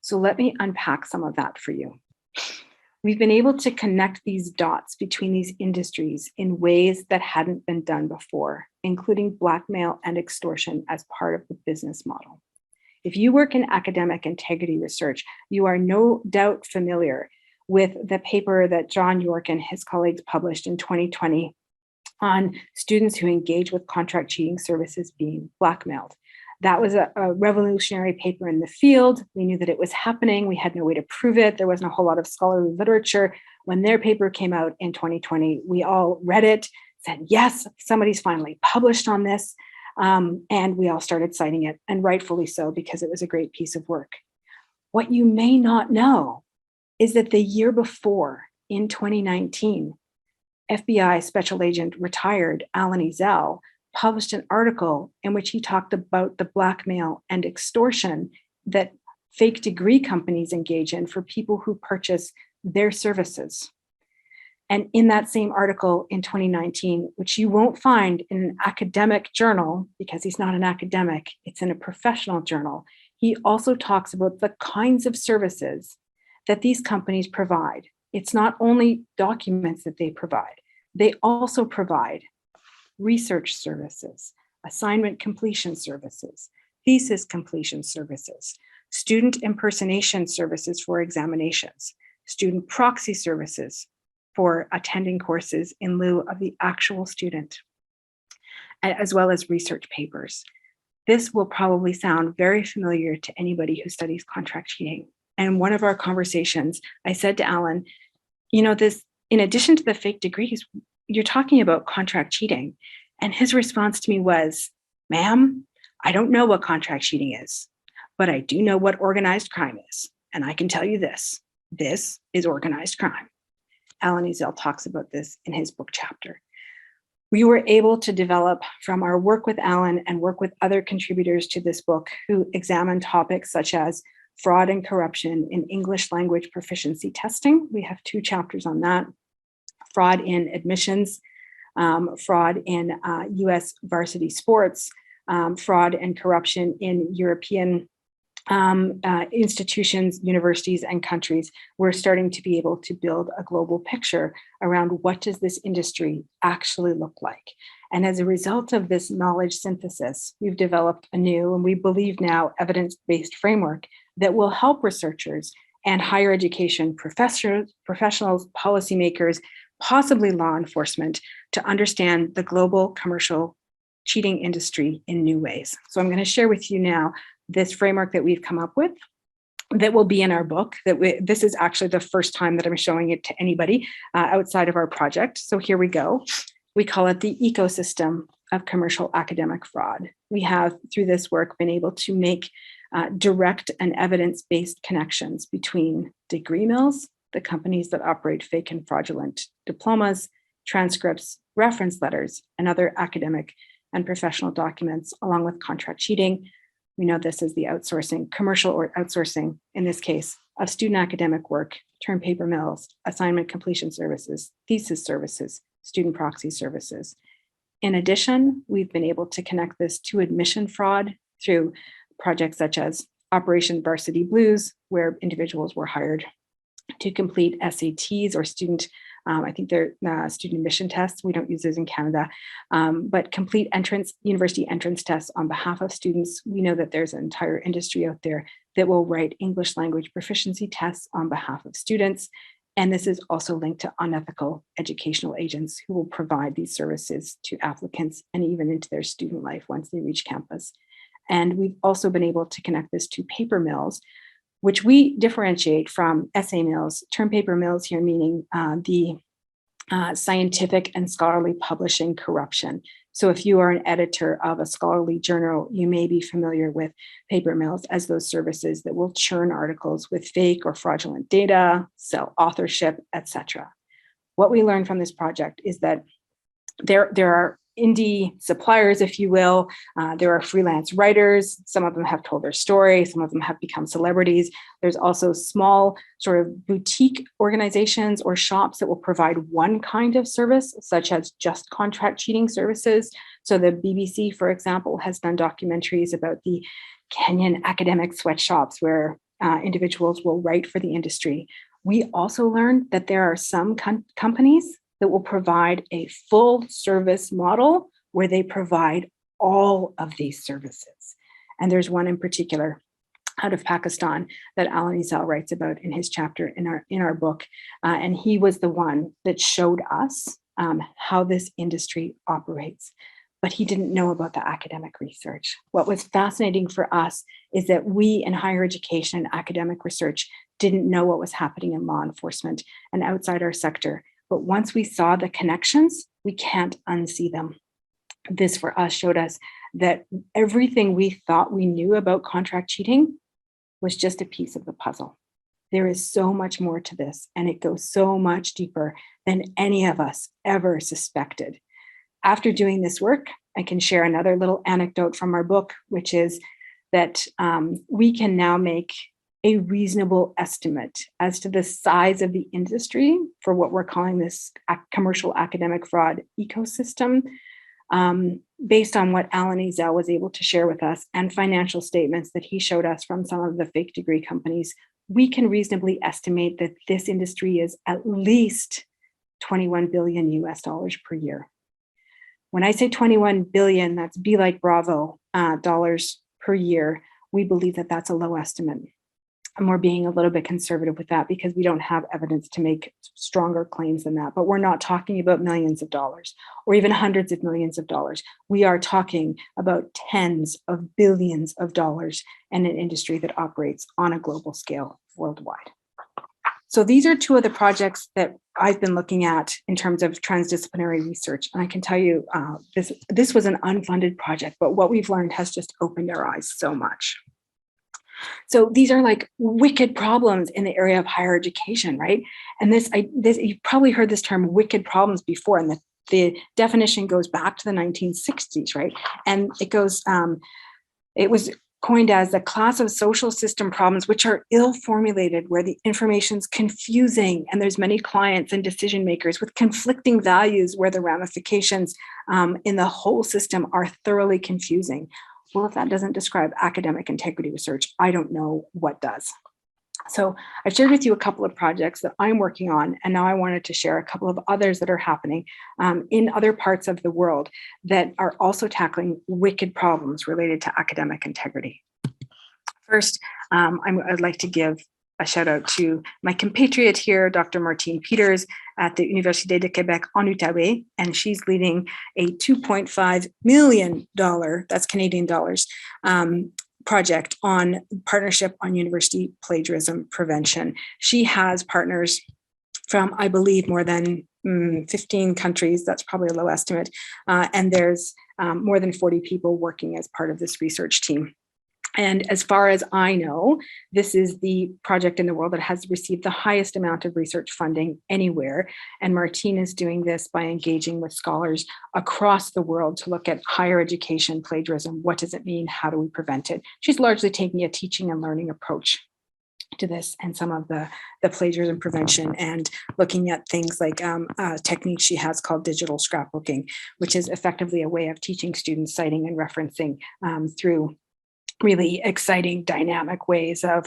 So let me unpack some of that for you. We've been able to connect these dots between these industries in ways that hadn't been done before, including blackmail and extortion as part of the business model. If you work in academic integrity research, you are no doubt familiar with the paper that John York and his colleagues published in 2020 on students who engage with contract cheating services being blackmailed. That was a revolutionary paper in the field. We knew that it was happening. We had no way to prove it. There wasn't a whole lot of scholarly literature. When their paper came out in 2020, we all read it, said, yes, somebody's finally published on this. And we all started citing it, and rightfully so, because it was a great piece of work. What you may not know is that the year before, in 2019, FBI Special Agent retired Alan Ezell published an article in which he talked about the blackmail and extortion that fake degree companies engage in for people who purchase their services. And in that same article in 2019, which you won't find in an academic journal, because he's not an academic, it's in a professional journal, he also talks about the kinds of services that these companies provide. It's not only documents that they provide, they also provide research services, assignment completion services, thesis completion services, student impersonation services for examinations, student proxy services for attending courses in lieu of the actual student, as well as research papers. This will probably sound very familiar to anybody who studies contract cheating. And in one of our conversations, I said to Alan, you know, this, in addition to the fake degrees, you're talking about contract cheating. And his response to me was, ma'am, I don't know what contract cheating is, but I do know what organized crime is. And I can tell you this is organized crime. Alan Ezell talks about this in his book chapter. We were able to develop from our work with Alan and work with other contributors to this book who examine topics such as fraud and corruption in English language proficiency testing. We have 2 chapters on that. Fraud in admissions, fraud in US varsity sports, fraud and corruption in European institutions, universities, and countries. We're starting to be able to build a global picture around what does this industry actually look like. And as a result of this knowledge synthesis, we've developed a new, and we believe now, evidence-based framework that will help researchers and higher education professionals, policymakers, possibly law enforcement, to understand the global commercial cheating industry in new ways. So I'm going to share with you now this framework that we've come up with that will be in our book. This is actually the first time that I'm showing it to anybody outside of our project. So here we go. We call it the ecosystem of commercial academic fraud. We have, through this work, been able to make direct and evidence-based connections between degree mills, the companies that operate fake and fraudulent diplomas, transcripts, reference letters, and other academic and professional documents, along with contract cheating. We know this as the outsourcing, commercial or outsourcing, in this case, of student academic work, term paper mills, assignment completion services, thesis services, student proxy services. In addition, we've been able to connect this to admission fraud through projects such as Operation Varsity Blues, where individuals were hired to complete SATs or student, I think they're student admission tests. We don't use those in Canada, but complete university entrance tests on behalf of students. We know that there's an entire industry out there that will write English language proficiency tests on behalf of students. And this is also linked to unethical educational agents who will provide these services to applicants and even into their student life once they reach campus. And we've also been able to connect this to paper mills, which we differentiate from essay mills. Term paper mills here meaning the scientific and scholarly publishing corruption. So if you are an editor of a scholarly journal, you may be familiar with paper mills as those services that will churn articles with fake or fraudulent data, sell authorship, etc. What we learned from this project is that there are indie suppliers, if you will. There are freelance writers. Some of them have told their story. Some of them have become celebrities. There's also small sort of boutique organizations or shops that will provide one kind of service, such as just contract cheating services. So the BBC, for example, has done documentaries about the Kenyan academic sweatshops where individuals will write for the industry. We also learned that there are some companies that will provide a full service model where they provide all of these services. And there's one in particular out of Pakistan that Alan Ezel writes about in his chapter in our book. And he was the one that showed us how this industry operates. But he didn't know about the academic research. What was fascinating for us is that we in higher education and academic research didn't know what was happening in law enforcement and outside our sector. But once we saw the connections, we can't unsee them. This for us showed us that everything we thought we knew about contract cheating was just a piece of the puzzle. There is so much more to this, and it goes so much deeper than any of us ever suspected. After doing this work, I can share another little anecdote from our book, which is that we can now make a reasonable estimate as to the size of the industry for what we're calling this commercial academic fraud ecosystem, based on what Alan Ezel was able to share with us and financial statements that he showed us from some of the fake degree companies. We can reasonably estimate that this industry is at least 21 billion US dollars per year. When I say 21 billion, that's be like Bravo dollars per year. We believe that that's a low estimate. And we're being a little bit conservative with that because we don't have evidence to make stronger claims than that. But we're not talking about millions of dollars or even hundreds of millions of dollars. We are talking about tens of billions of dollars in an industry that operates on a global scale worldwide. So these are two of the projects that I've been looking at in terms of transdisciplinary research. And I can tell you this was an unfunded project, but what we've learned has just opened our eyes so much. So these are like wicked problems in the area of higher education, right? And this you've probably heard this term wicked problems before, and the definition goes back to the 1960s, right? And it goes, it was coined as the class of social system problems which are ill-formulated, where the information's confusing and there's many clients and decision makers with conflicting values, where the ramifications in the whole system are thoroughly confusing. Well, if that doesn't describe academic integrity research, I don't know what does. So I've shared with you a couple of projects that I'm working on, and now I wanted to share a couple of others that are happening in other parts of the world that are also tackling wicked problems related to academic integrity. First, I'd like to give a shout out to my compatriot here, Dr. Martine Peters at the Université de Québec en Outaouais, and she's leading a $2.5 million, that's Canadian dollars, project on partnership on university plagiarism prevention. She has partners from, I believe, more than 15 countries. That's probably a low estimate. And there's more than 40 people working as part of this research team. And as far as I know, this is the project in the world that has received the highest amount of research funding anywhere. And Martine is doing this by engaging with scholars across the world to look at higher education plagiarism. What does it mean? How do we prevent it? She's largely taking a teaching and learning approach to this and some of the plagiarism prevention, and looking at things like a technique she has called digital scrapbooking, which is effectively a way of teaching students citing and referencing through really exciting, dynamic ways of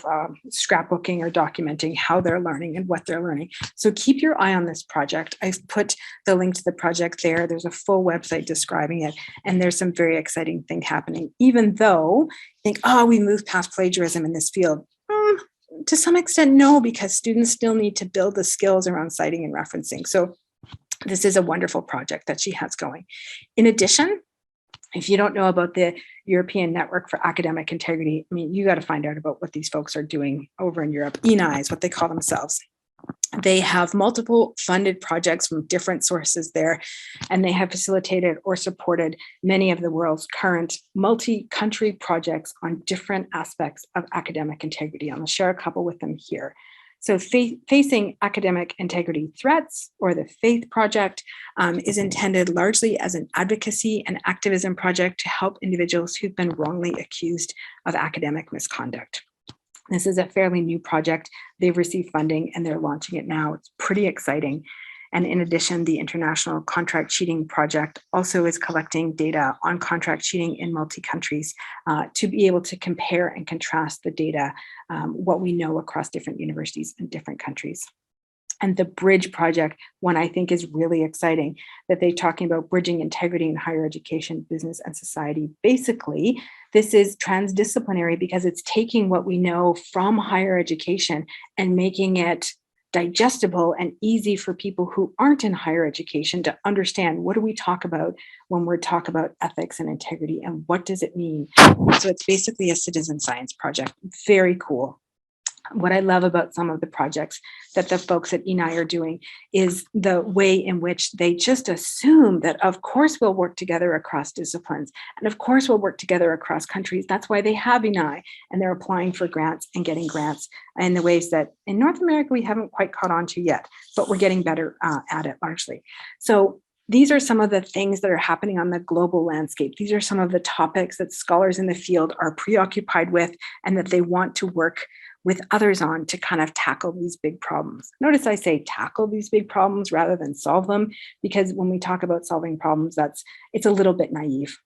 scrapbooking or documenting how they're learning and what they're learning. So keep your eye on this project. I've put the link to the project there. There's a full website describing it, and there's some very exciting thing happening. Even though you think, oh, we moved past plagiarism in this field. To some extent, no, because students still need to build the skills around citing and referencing. So this is a wonderful project that she has going. In addition, if you don't know about the European Network for Academic Integrity, I mean, you got to find out about what these folks are doing over in Europe. ENI is what they call themselves. They have multiple funded projects from different sources there, and they have facilitated or supported many of the world's current multi-country projects on different aspects of academic integrity. I'm going to share a couple with them here. So facing academic integrity threats, or the FAITH project, is intended largely as an advocacy and activism project to help individuals who've been wrongly accused of academic misconduct. This is a fairly new project. They've received funding and they're launching it now. It's pretty exciting. And in addition, the International Contract Cheating Project also is collecting data on contract cheating in multi-countries to be able to compare and contrast the data, what we know across different universities in different countries. And the Bridge project, one I think is really exciting, that they're talking about bridging integrity in higher education, business, and society. Basically, This is transdisciplinary because it's taking what we know from higher education and making it digestible and easy for people who aren't in higher education to understand, what do we talk about when we're talking about ethics and integrity, and what does it mean? So it's basically a citizen science project. Very cool. What I love about some of the projects that the folks at ENI are doing is the way in which they just assume that, of course, we'll work together across disciplines, and of course, we'll work together across countries. That's why they have ENI, and they're applying for grants and getting grants in the ways that in North America we haven't quite caught on to yet, but we're getting better at it largely. So these are some of the things that are happening on the global landscape. These are some of the topics that scholars in the field are preoccupied with and that they want to work with others on to kind of tackle these big problems. Notice I say tackle these big problems rather than solve them, because when we talk about solving problems, it's a little bit naive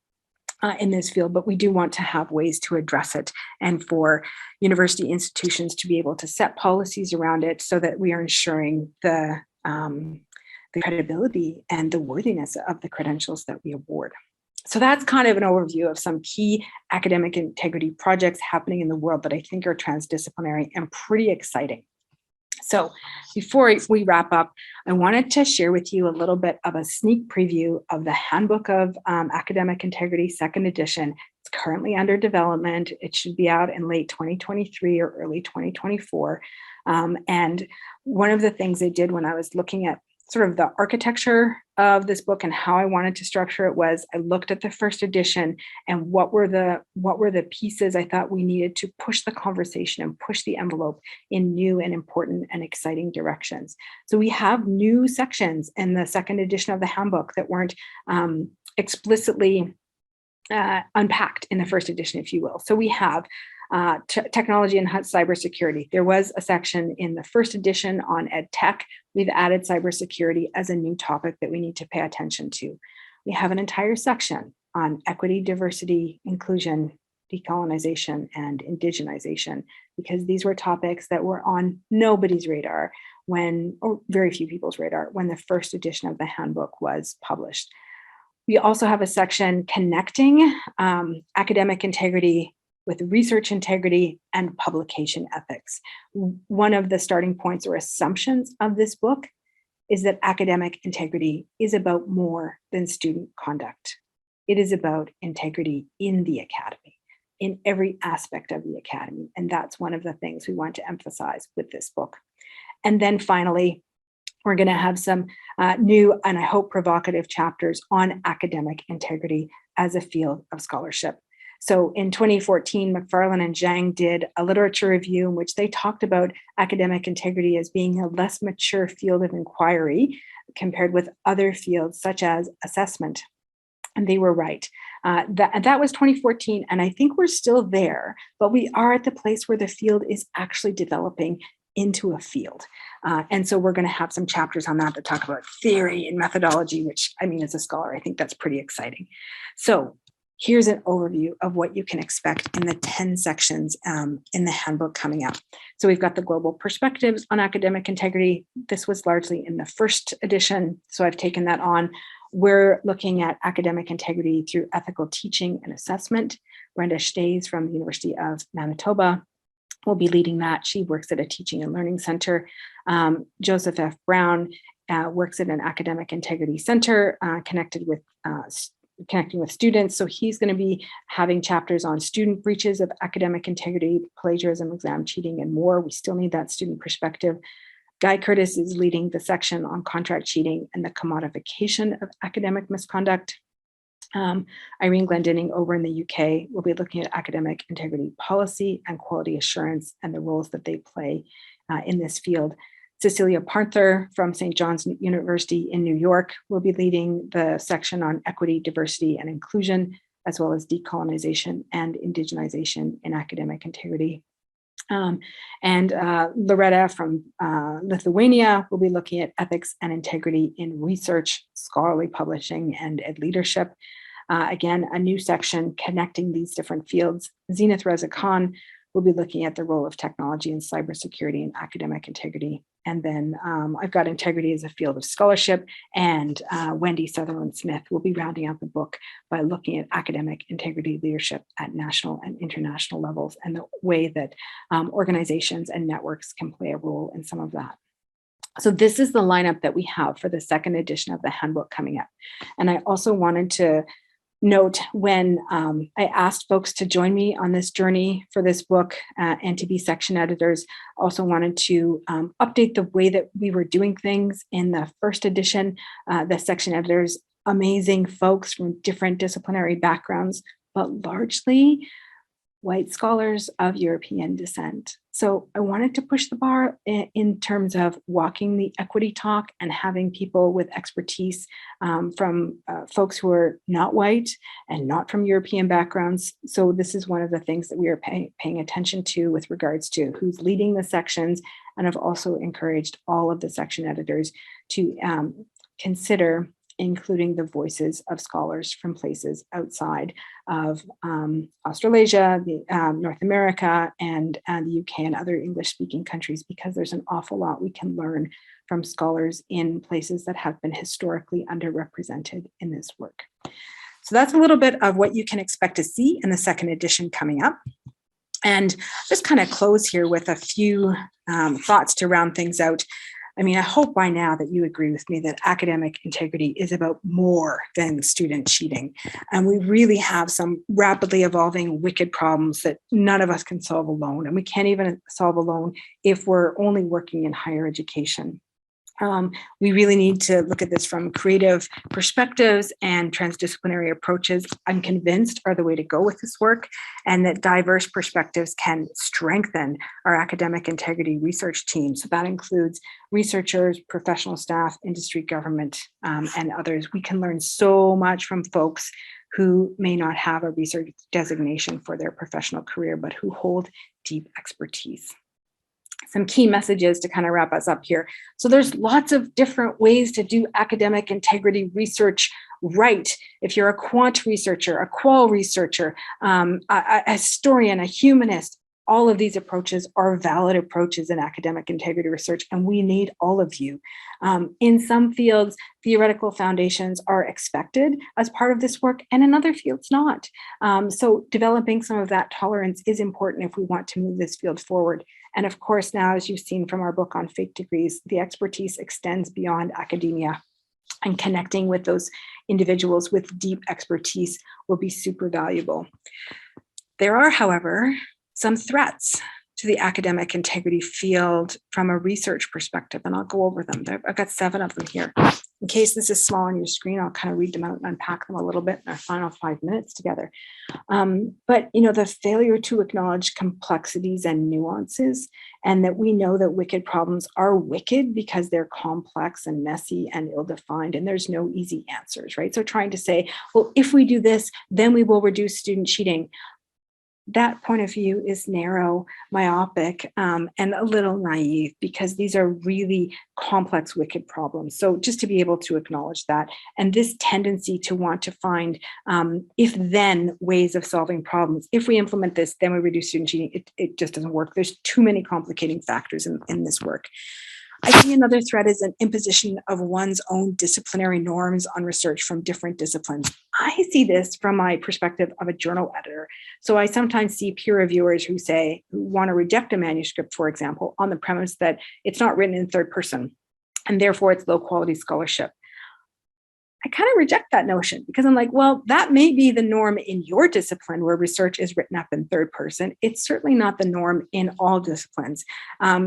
in this field, but we do want to have ways to address it, and for university institutions to be able to set policies around it so that we are ensuring the credibility and the worthiness of the credentials that we award. So that's kind of an overview of some key academic integrity projects happening in the world that I think are transdisciplinary and pretty exciting. So before we wrap up, I wanted to share with you a little bit of a sneak preview of the Handbook of Academic Integrity, second edition. It's currently under development. It should be out in late 2023 or early 2024. And one of the things I did when I was looking at sort of the architecture of this book and how I wanted to structure it was I looked at the first edition and what were the pieces I thought we needed to push the conversation and push the envelope in new and important and exciting directions. So we have new sections in the second edition of the handbook that weren't explicitly unpacked in the first edition, if you will. So we have technology and cybersecurity. There was a section in the first edition on ed tech. We've added cybersecurity as a new topic that we need to pay attention to. We have an entire section on equity, diversity, inclusion, decolonization, and indigenization, because these were topics that were on nobody's radar or very few people's radar, when the first edition of the handbook was published. We also have a section connecting academic integrity with research integrity and publication ethics. One of the starting points or assumptions of this book is that academic integrity is about more than student conduct. It is about integrity in the academy, in every aspect of the academy. And that's one of the things we want to emphasize with this book. And then finally, we're going to have some new and I hope provocative chapters on academic integrity as a field of scholarship. So in 2014, McFarlane and Zhang did a literature review in which they talked about academic integrity as being a less mature field of inquiry compared with other fields such as assessment. And they were right. That was 2014, and I think we're still there, but we are at the place where the field is actually developing into a field. And so we're going to have some chapters on that talk about theory and methodology, which, I mean, as a scholar, I think that's pretty exciting. So here's an overview of what you can expect in the 10 sections in the handbook coming out. So we've got the global perspectives on academic integrity. This was largely in the first edition, so I've taken that on. We're looking at academic integrity through ethical teaching and assessment. Brenda Stays from the University of Manitoba will be leading that. She works at a teaching and learning center. Joseph F. Brown works at an academic integrity center connecting with students. So he's going to be having chapters on student breaches of academic integrity, plagiarism, exam cheating, and more. We still need that student perspective. Guy Curtis is leading the section on contract cheating and the commodification of academic misconduct. Irene Glendinning over in the UK will be looking at academic integrity policy and quality assurance and the roles that they play in this field. Cecilia Parther from St. John's University in New York will be leading the section on equity, diversity, and inclusion, as well as decolonization and indigenization in academic integrity. And Loretta from Lithuania will be looking at ethics and integrity in research, scholarly publishing, and ed leadership. Again, a new section connecting these different fields. Zenith Reza Khan will be looking at the role of technology and cybersecurity in academic integrity. And then I've got integrity as a field of scholarship, and Wendy Sutherland Smith will be rounding out the book by looking at academic integrity leadership at national and international levels and the way that organizations and networks can play a role in some of that. So this is the lineup that we have for the second edition of the handbook coming up. And I also wanted to note, when I asked folks to join me on this journey for this book and to be section editors, also wanted to update the way that we were doing things in the first edition. The section editors, amazing folks from different disciplinary backgrounds, but largely white scholars of European descent. So I wanted to push the bar in terms of walking the equity talk and having people with expertise from folks who are not white and not from European backgrounds. So this is one of the things that we are paying attention to with regards to who's leading the sections. And I've also encouraged all of the section editors to consider including the voices of scholars from places outside of Australasia, North America, and the UK and other English-speaking countries, because there's an awful lot we can learn from scholars in places that have been historically underrepresented in this work. So that's a little bit of what you can expect to see in the second edition coming up. And just kind of close here with a few thoughts to round things out. I mean, I hope by now that you agree with me that academic integrity is about more than student cheating. And we really have some rapidly evolving wicked problems that none of us can solve alone. And we can't even solve alone if we're only working in higher education. We really need to look at this from creative perspectives, and transdisciplinary approaches, I'm convinced, are the way to go with this work, and that diverse perspectives can strengthen our academic integrity research team. So that includes researchers, professional staff, industry, government, and others. We can learn so much from folks who may not have a research designation for their professional career, but who hold deep expertise. Some key messages to kind of wrap us up here. So there's lots of different ways to do academic integrity research right. If you're a quant researcher, a qual researcher, a historian, a humanist, all of these approaches are valid approaches in academic integrity research, and we need all of you. In some fields, theoretical foundations are expected as part of this work, and in other fields not. So developing some of that tolerance is important if we want to move this field forward. And of course, now, as you've seen from our book on fake degrees, the expertise extends beyond academia, and connecting with those individuals with deep expertise will be super valuable. There are, however, some threats to the academic integrity field from a research perspective, and I'll go over them. I've got 7 of them here. In case this is small on your screen, I'll kind of read them out and unpack them a little bit in our final 5 minutes together. But, you know, the failure to acknowledge complexities and nuances, and that we know that wicked problems are wicked because they're complex and messy and ill-defined, and there's no easy answers, right? So trying to say, well, if we do this, then we will reduce student cheating. That point of view is narrow, myopic, and a little naive, because these are really complex, wicked problems. So just to be able to acknowledge that, and this tendency to want to find if-then ways of solving problems. If we implement this, then we reduce student cheating. It just doesn't work. There's too many complicating factors in this work. I see another threat is an imposition of one's own disciplinary norms on research from different disciplines. I see this from my perspective of a journal editor. So I sometimes see peer reviewers who want to reject a manuscript, for example, on the premise that it's not written in third person, and therefore it's low quality scholarship. I kind of reject that notion, because I'm like, well, that may be the norm in your discipline where research is written up in third person. It's certainly not the norm in all disciplines.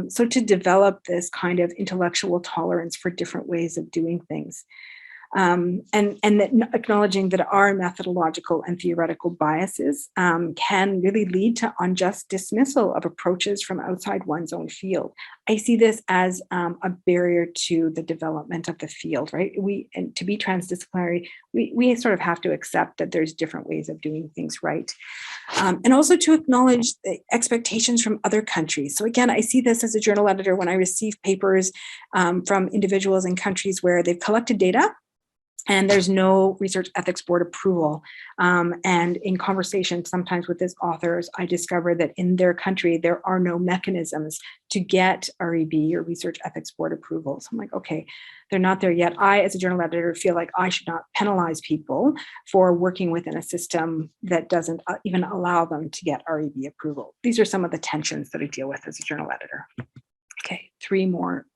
So to develop this kind of intellectual tolerance for different ways of doing things. And that acknowledging that our methodological and theoretical biases can really lead to unjust dismissal of approaches from outside one's own field. I see this as a barrier to the development of the field, right? And to be transdisciplinary, we sort of have to accept that there's different ways of doing things right. And also to acknowledge the expectations from other countries. So again, I see this as a journal editor when I receive papers from individuals in countries where they've collected data And there's no research ethics board approval. And in conversation sometimes with these authors, I discovered that in their country, there are no mechanisms to get REB or research ethics board approval. So I'm like, okay, they're not there yet. I, as a journal editor, feel like I should not penalize people for working within a system that doesn't even allow them to get REB approval. These are some of the tensions that I deal with as a journal editor. Okay, 3 more.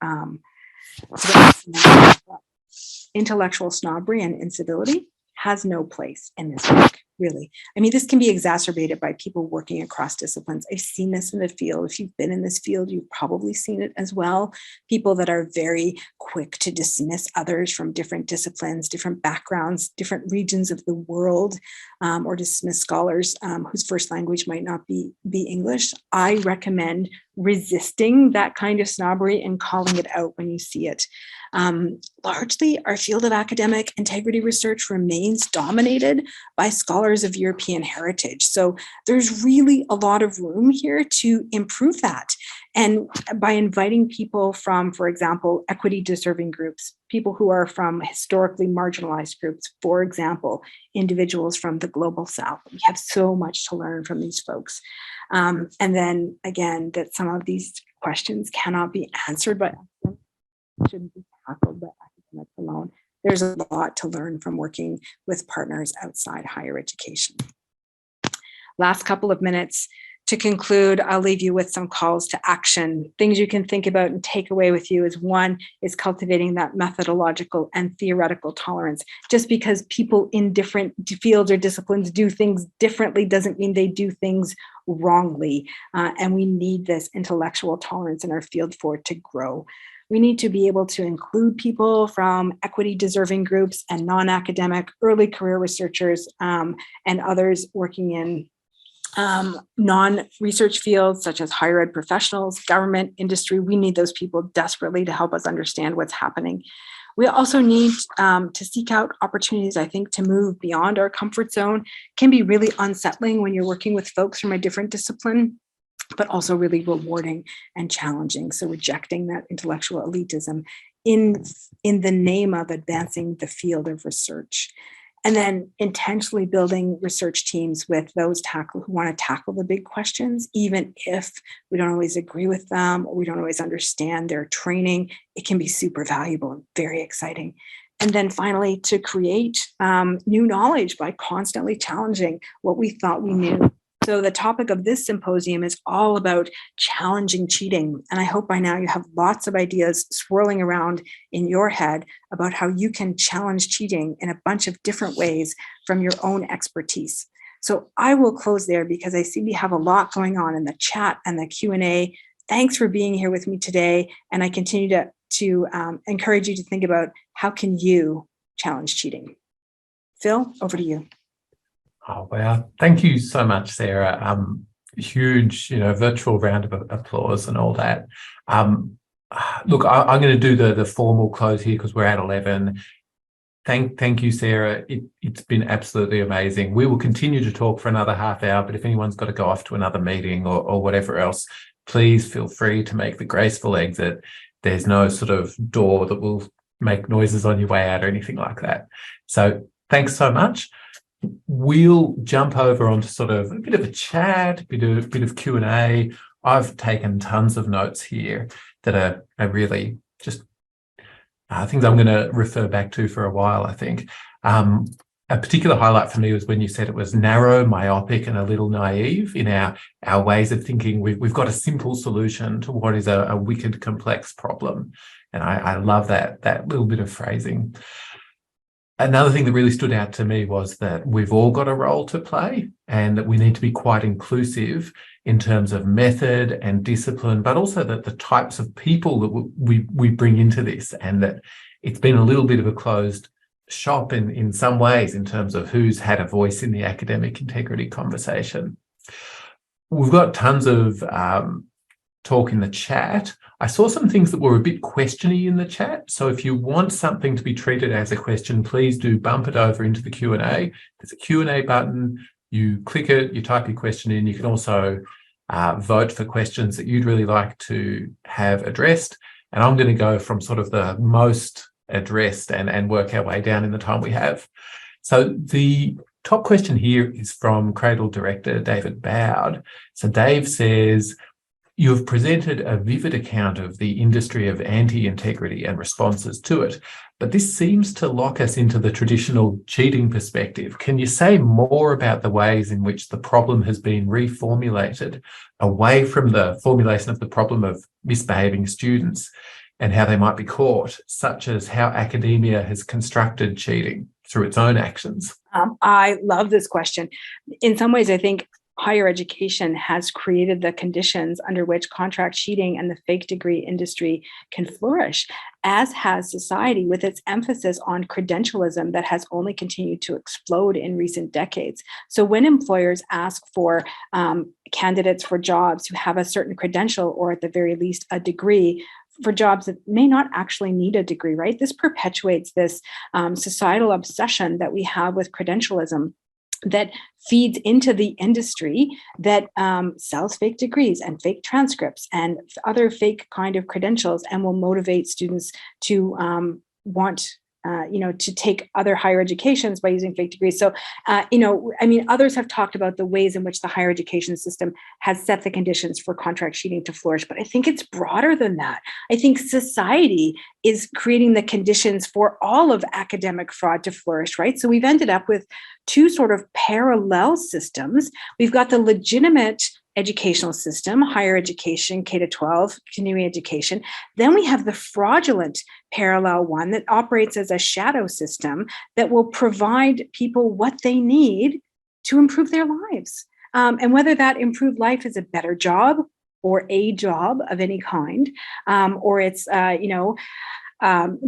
Intellectual snobbery and instability has no place in this work, really. I mean, this can be exacerbated by people working across disciplines. I've seen this in the field. If you've been in this field, you've probably seen it as well. People that are very quick to dismiss others from different disciplines, different backgrounds, different regions of the world, or dismiss scholars whose first language might not be English. I recommend resisting that kind of snobbery and calling it out when you see it. Largely, our field of academic integrity research remains dominated by scholars of European heritage. So there's really a lot of room here to improve that. And by inviting people from, for example, equity deserving groups, people who are from historically marginalized groups, for example, individuals from the global South, we have so much to learn from these folks. And then again, that some of these questions cannot be answered by academics, shouldn't be tackled by academics alone. There's a lot to learn from working with partners outside higher education. Last couple of minutes. To conclude, I'll leave you with some calls to action. Things you can think about and take away with you is, one, is cultivating that methodological and theoretical tolerance. Just because people in different fields or disciplines do things differently doesn't mean they do things wrongly. And we need this intellectual tolerance in our field for it to grow. We need to be able to include people from equity deserving groups and non-academic early career researchers and others working in non-research fields such as higher ed professionals, government, industry. We need those people desperately to help us understand what's happening. We also need to seek out opportunities, I think, to move beyond our comfort zone. It can be really unsettling when you're working with folks from a different discipline, but also really rewarding and challenging. So rejecting that intellectual elitism in the name of advancing the field of research. And then intentionally building research teams with those who want to tackle the big questions, even if we don't always agree with them or we don't always understand their training. It can be super valuable and very exciting. And then finally, to create new knowledge by constantly challenging what we thought we knew. So the topic of this symposium is all about challenging cheating. And I hope by now you have lots of ideas swirling around in your head about how you can challenge cheating in a bunch of different ways from your own expertise. So I will close there because I see we have a lot going on in the chat and the Q&A. Thanks for being here with me today. And I continue to encourage you to think about how can you challenge cheating. Phil, over to you. Oh, wow. Thank you so much, Sarah. Huge, virtual round of applause and all that. Look, I'm going to do the formal close here because we're at 11. Thank you, Sarah. It's been absolutely amazing. We will continue to talk for another half hour, but if anyone's got to go off to another meeting or whatever else, please feel free to make the graceful exit. There's no sort of door that will make noises on your way out or anything like that. So thanks so much. We'll jump over onto sort of a bit of a chat, a bit of Q&A. I've taken tons of notes here that are really just things I'm going to refer back to for a while, I think. A particular highlight for me was when you said it was narrow, myopic, and a little naive in our ways of thinking. We've got a simple solution to what is a wicked, complex problem. And I love that little bit of phrasing. Another thing that really stood out to me was that we've all got a role to play and that we need to be quite inclusive in terms of method and discipline, but also that the types of people that we bring into this, and that it's been a little bit of a closed shop in some ways in terms of who's had a voice in the academic integrity conversation. We've got tons of talk in the chat. I saw some things that were a bit questiony in the chat. So if you want something to be treated as a question, please do bump it over into the Q&A. There's a Q&A button. You click it, you type your question in. You can also vote for questions that you'd really like to have addressed. And I'm going to go from sort of the most addressed and work our way down in the time we have. So the top question here is from CRADLE director David Bowd. So Dave says, you have presented a vivid account of the industry of anti-integrity and responses to it, but this seems to lock us into the traditional cheating perspective. Can you say more about the ways in which the problem has been reformulated away from the formulation of the problem of misbehaving students and how they might be caught, such as how academia has constructed cheating through its own actions? I love this question. In some ways, I think higher education has created the conditions under which contract cheating and the fake degree industry can flourish, as has society with its emphasis on credentialism that has only continued to explode in recent decades. So when employers ask for candidates for jobs who have a certain credential, or at the very least a degree, for jobs that may not actually need a degree, right? This perpetuates this societal obsession that we have with credentialism that feeds into the industry that sells fake degrees and fake transcripts and other fake kind of credentials, and will motivate students to want to take other higher educations by using fake degrees. So, others have talked about the ways in which the higher education system has set the conditions for contract cheating to flourish, but I think it's broader than that. I think society is creating the conditions for all of academic fraud to flourish, right? So we've ended up with two sort of parallel systems. We've got the legitimate educational system, higher education, K-12, continuing education. Then we have the fraudulent parallel one that operates as a shadow system that will provide people what they need to improve their lives. And whether that improved life is a better job or a job of any kind, or it's,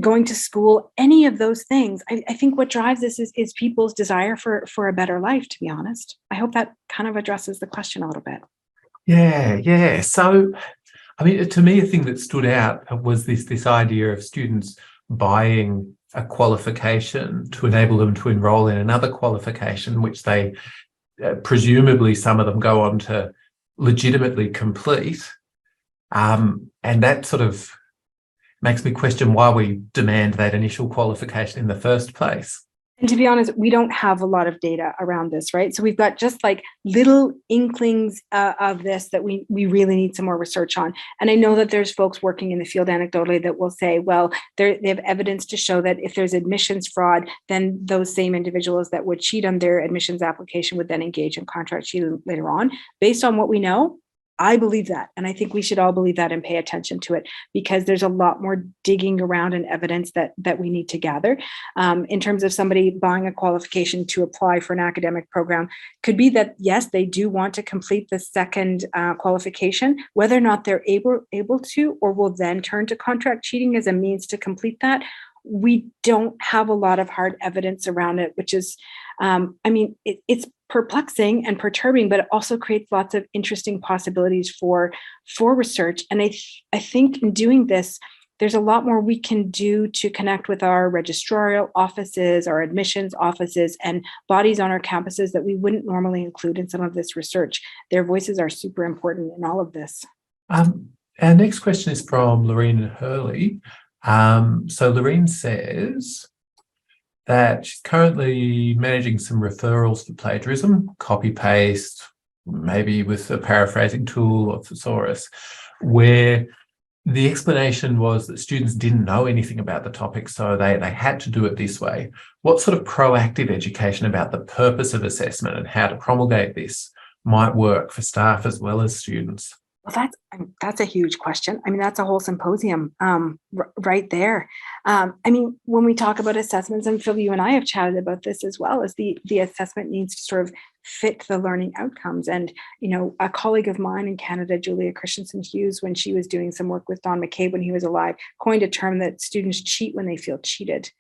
going to school, any of those things. I think what drives this is people's desire for a better life, to be honest. I hope that kind of addresses the question a little bit. Yeah. So, to me, a thing that stood out was this idea of students buying a qualification to enable them to enroll in another qualification, which they presumably some of them go on to legitimately complete. And that sort of makes me question why we demand that initial qualification in the first place. And to be honest, we don't have a lot of data around this, right? So we've got just like little inklings of this that we really need some more research on. And I know that there's folks working in the field anecdotally that will say, well, they have evidence to show that if there's admissions fraud, then those same individuals that would cheat on their admissions application would then engage in contract cheating later on. Based on what we know, I believe that. And I think we should all believe that and pay attention to it, because there's a lot more digging around and evidence that we need to gather. In terms of somebody buying a qualification to apply for an academic program, could be that, yes, they do want to complete the second qualification, whether or not they're able to, or will then turn to contract cheating as a means to complete that. We don't have a lot of hard evidence around it, which is, it's perplexing and perturbing, but it also creates lots of interesting possibilities for research. And I think in doing this, there's a lot more we can do to connect with our registrarial offices, our admissions offices, and bodies on our campuses that we wouldn't normally include in some of this research. Their voices are super important in all of this. Our next question is from Lorene Hurley. So Lorene says that she's currently managing some referrals for plagiarism, copy-paste, maybe with a paraphrasing tool or thesaurus, where the explanation was that students didn't know anything about the topic, so they had to do it this way. What sort of proactive education about the purpose of assessment and how to promulgate this might work for staff as well as students? Well, that's a huge question. That's a whole symposium right there. When we talk about assessments, and Phil, you and I have chatted about this as well, is the assessment needs to sort of fit the learning outcomes. And, a colleague of mine in Canada, Julia Christensen Hughes, when she was doing some work with Don McCabe when he was alive, coined a term that students cheat when they feel cheated.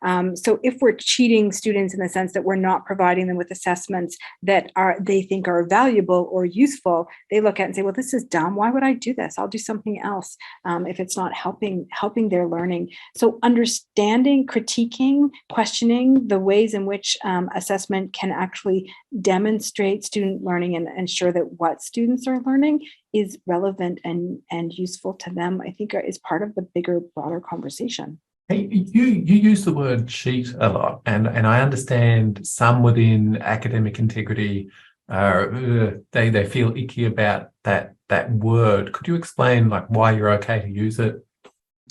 So if we're cheating students in the sense that we're not providing them with assessments that they think are valuable or useful, they look at it and say, well, this is dumb. Why would I do this? I'll do something else if it's not helping their learning. So understanding, critiquing, questioning the ways in which assessment can actually demonstrate student learning and ensure that what students are learning is relevant and useful to them, I think is part of the bigger, broader conversation. Hey, you use the word cheat a lot, and I understand some within academic integrity they feel icky about that word. Could you explain like why you're okay to use it?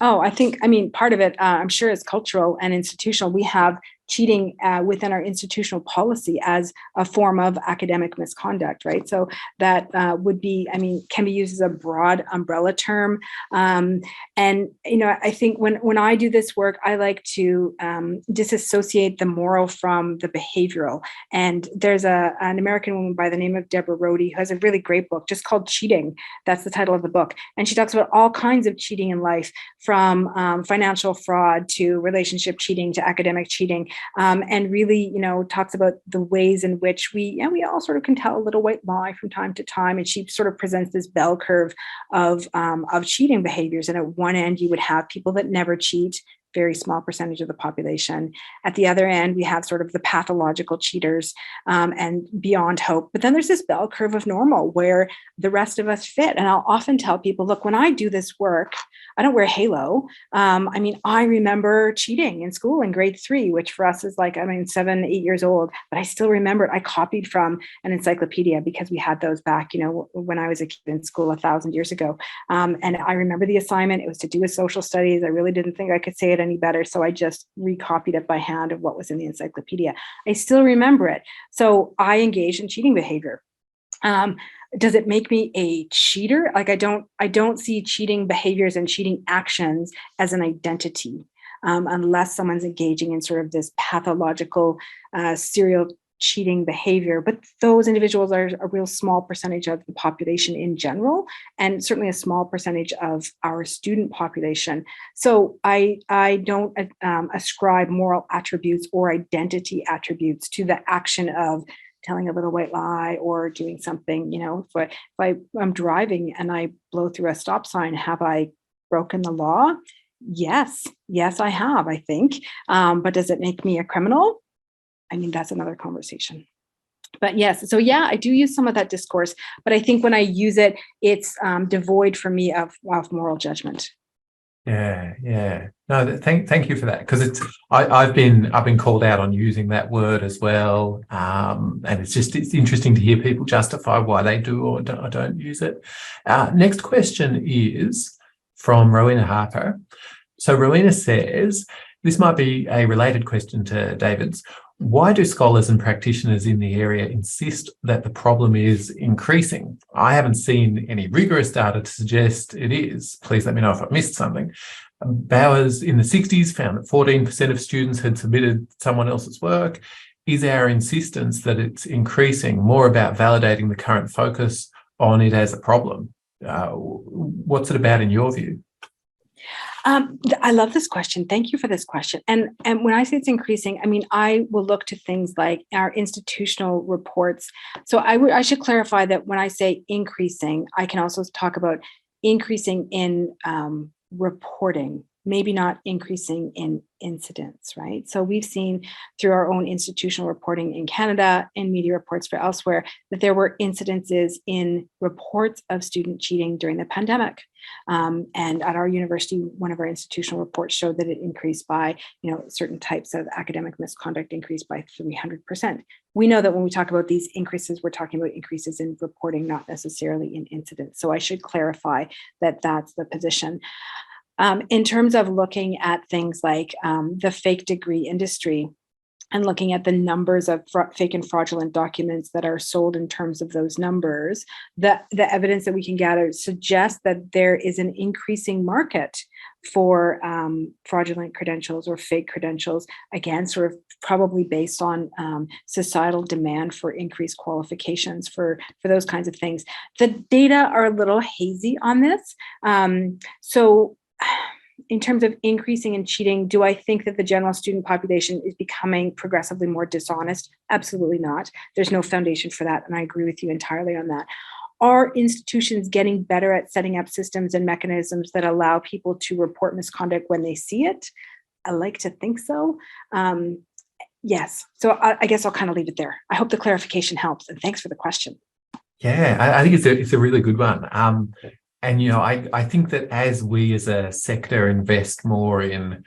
Oh, I mean, part of it, I'm sure is cultural and institutional. We have cheating within our institutional policy as a form of academic misconduct, right? So that would be, I mean, can be used as a broad umbrella term. And, you know, I think when I do this work, I like to disassociate the moral from the behavioral. And there's an American woman by the name of Deborah Rohde who has a really great book just called Cheating. That's the title of the book. And she talks about all kinds of cheating in life, from financial fraud to relationship cheating to academic cheating, and really, you know, talks about the ways in which we all sort of can tell a little white lie from time to time. And she sort of presents this bell curve of cheating behaviors. And at one end, you would have people that never cheat, very small percentage of the population. At the other end, we have sort of the pathological cheaters, and beyond hope. But then there's this bell curve of normal where the rest of us fit. And I'll often tell people, look, when I do this work, I don't wear halo. I mean, I remember cheating in school in grade 3, which for us is like, I mean, 7, 8 years old, but I still remember it. I copied from an encyclopedia because we had those back, you know, when I was a kid in school 1,000 years ago. And I remember the assignment. It was to do with social studies. I really didn't think I could say it any better. So I just recopied it by hand of what was in the encyclopedia. I still remember it. So I engaged in cheating behavior. Does it make me a cheater? Like I don't see cheating behaviors and cheating actions as an identity, unless someone's engaging in sort of this pathological serial cheating behavior. But those individuals are a real small percentage of the population in general, and certainly a small percentage of our student population. So I don't ascribe moral attributes or identity attributes to the action of telling a little white lie or doing something. You know, if I'm driving and I blow through a stop sign, have I broken the law? Yes, I have, I think. But does it make me a criminal? I mean, that's another conversation. But yes, so yeah, I do use some of that discourse, but I think when I use it, it's devoid for me of moral judgment. Yeah. No, thank you for that, because I've been called out on using that word as well, and it's interesting to hear people justify why they do or don't use it. Next question is from Rowena Harper. So Rowena says, this might be a related question to David's. Why do scholars and practitioners in the area insist that the problem is increasing? I haven't seen any rigorous data to suggest it is. Please let me know if I've missed something. Bowers in the 60s found that 14% of students had submitted someone else's work. Is our insistence that it's increasing more about validating the current focus on it as a problem? What's it about in your view? I love this question. Thank you for this question. And when I say it's increasing, I mean, I will look to things like our institutional reports. So I should clarify that when I say increasing, I can also talk about increasing in reporting, maybe not increasing in incidents, right? So we've seen through our own institutional reporting in Canada and media reports for elsewhere that there were incidences in reports of student cheating during the pandemic. And at our university, one of our institutional reports showed that it increased by, you know, certain types of academic misconduct increased by 300%. We know that when we talk about these increases, we're talking about increases in reporting, not necessarily in incidents. So I should clarify that that's the position. In terms of looking at things like the fake degree industry and looking at the numbers of fake and fraudulent documents that are sold in terms of those numbers, the evidence that we can gather suggests that there is an increasing market for fraudulent credentials or fake credentials, again, sort of probably based on societal demand for increased qualifications for those kinds of things. The data are a little hazy on this. So in terms of increasing in cheating, do I think that the general student population is becoming progressively more dishonest? Absolutely not. There's no foundation for that. And I agree with you entirely on that. Are institutions getting better at setting up systems and mechanisms that allow people to report misconduct when they see it? I like to think so. Yes. So I guess I'll kind of leave it there. I hope the clarification helps. And thanks for the question. Yeah, I think it's a really good one. And, you know, I think that as we as a sector invest more in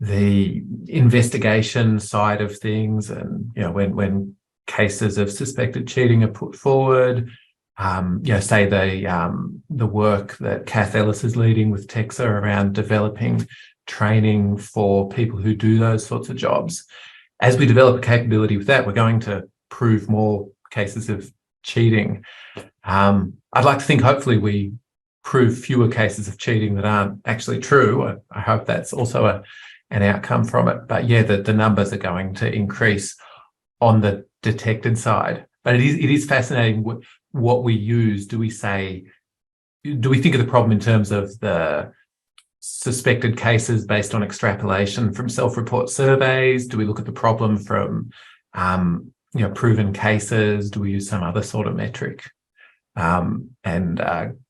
the investigation side of things, and when cases of suspected cheating are put forward. Say the work that Kath Ellis is leading with TEXA around developing training for people who do those sorts of jobs. As we develop a capability with that, we're going to prove more cases of cheating. I'd like to think hopefully we prove fewer cases of cheating that aren't actually true. I hope that's also an outcome from it. But yeah, the numbers are going to increase on the detected side. But it is fascinating what we use. Do we think of the problem in terms of the suspected cases based on extrapolation from self-report surveys? Do we look at the problem from proven cases? Do we use some other sort of metric?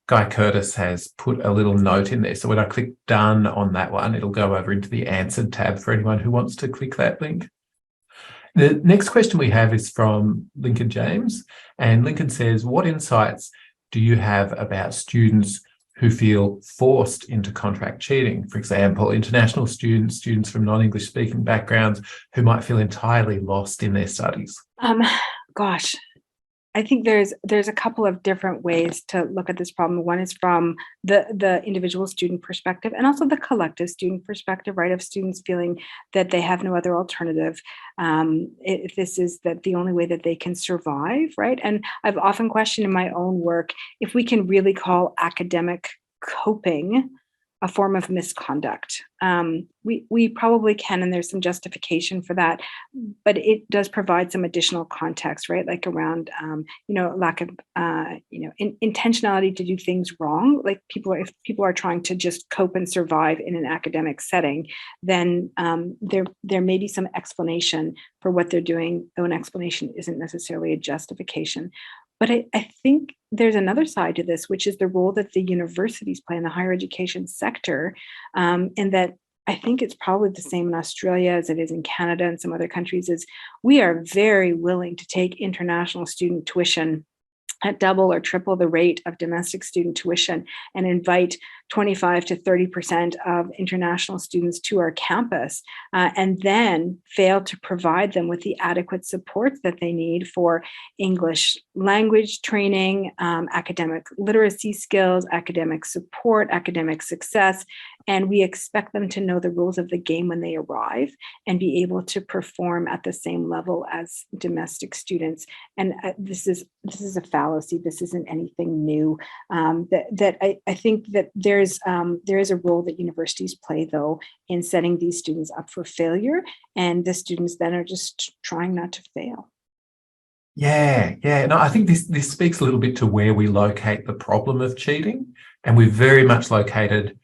Guy Curtis has put a little note in there. So when I click done on that one, it'll go over into the answered tab for anyone who wants to click that link. The next question we have is from Lincoln James. And Lincoln says, what insights do you have about students who feel forced into contract cheating? For example, international students from non-English speaking backgrounds who might feel entirely lost in their studies. Gosh, I think there's a couple of different ways to look at this problem. One is from the individual student perspective, and also the collective student perspective, right? Of students feeling that they have no other alternative. If this is the only way that they can survive, right? And I've often questioned in my own work if we can really call academic coping a form of misconduct. We probably can, and there's some justification for that, but it does provide some additional context, right? Like around, lack of, intentionality to do things wrong. Like if people are trying to just cope and survive in an academic setting, then there may be some explanation for what they're doing, though an explanation isn't necessarily a justification. But I think there's another side to this, which is the role that the universities play in the higher education sector, and that I think it's probably the same in Australia as it is in Canada and some other countries, is we are very willing to take international student tuition at double or triple the rate of domestic student tuition and invite 25 to 30% of international students to our campus, and then fail to provide them with the adequate supports that they need for English language training, academic literacy skills, academic support, academic success. And we expect them to know the rules of the game when they arrive and be able to perform at the same level as domestic students. And this is a fallacy. This isn't anything new. I think that there is a role that universities play, though, in setting these students up for failure, and the students then are just trying not to fail. Yeah. No, I think this speaks a little bit to where we locate the problem of cheating, and we've very much located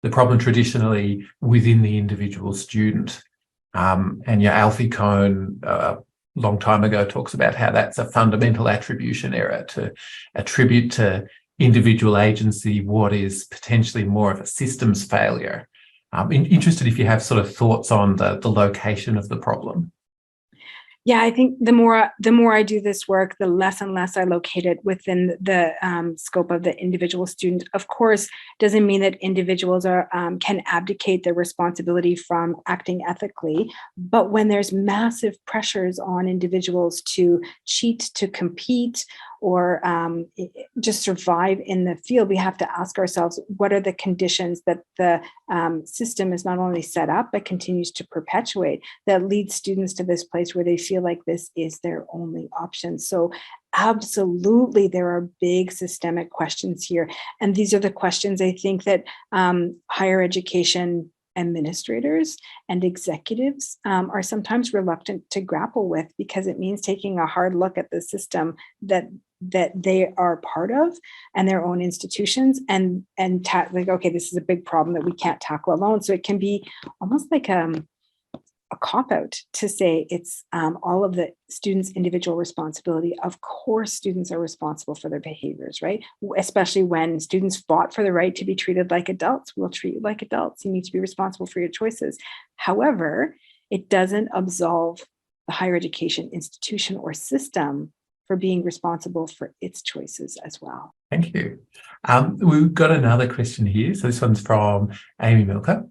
the problem traditionally within the individual student. Alfie Kohn, a long time ago, talks about how that's a fundamental attribution error, to attribute to individual agency what is potentially more of a systems failure. Interested if you have sort of thoughts on the location of the problem. Yeah, I think the more I do this work, the less and less I locate it within the scope of the individual student. Of course, doesn't mean that individuals can abdicate their responsibility from acting ethically. But when there's massive pressures on individuals to cheat, to compete, or just survive in the field, we have to ask ourselves, what are the conditions that the system is not only set up, but continues to perpetuate, that leads students to this place where they feel like this is their only option. So absolutely, there are big systemic questions here. And these are the questions I think that higher education administrators and executives are sometimes reluctant to grapple with, because it means taking a hard look at the system that they are part of and their own institutions, and like, okay, this is a big problem that we can't tackle alone. So it can be almost like a cop-out to say it's all of the students' individual responsibility. Of course, students are responsible for their behaviors, right? Especially when students fought for the right to be treated like adults. We'll treat you like adults. You need to be responsible for your choices. However, it doesn't absolve the higher education institution or system for being responsible for its choices as well. Thank you. We've got another question here. So this one's from Amy Milker.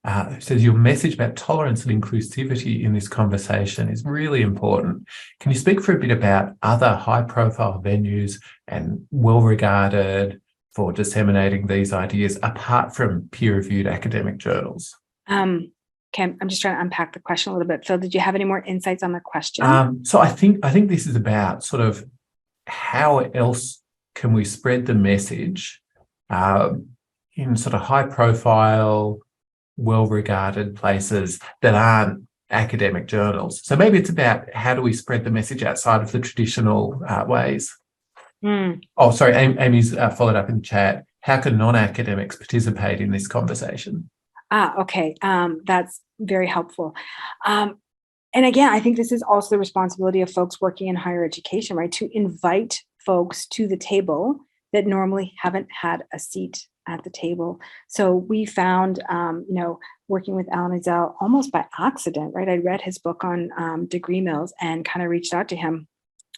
who says your message about tolerance and inclusivity in this conversation is really important. Can you speak for a bit about other high-profile venues and well-regarded for disseminating these ideas apart from peer-reviewed academic journals? Okay, I'm just trying to unpack the question a little bit. Phil, did you have any more insights on the question? So I think this is about sort of how else can we spread the message in sort of high-profile, well-regarded places that aren't academic journals. So maybe it's about how do we spread the message outside of the traditional ways. Oh, sorry, Amy's followed up in the chat. How can non-academics participate in this conversation? Okay, that's very helpful. And again, I think this is also the responsibility of folks working in higher education, right? To invite folks to the table that normally haven't had a seat at the table. So we found, working with Alan Ezell almost by accident, right? I read his book on degree mills and kind of reached out to him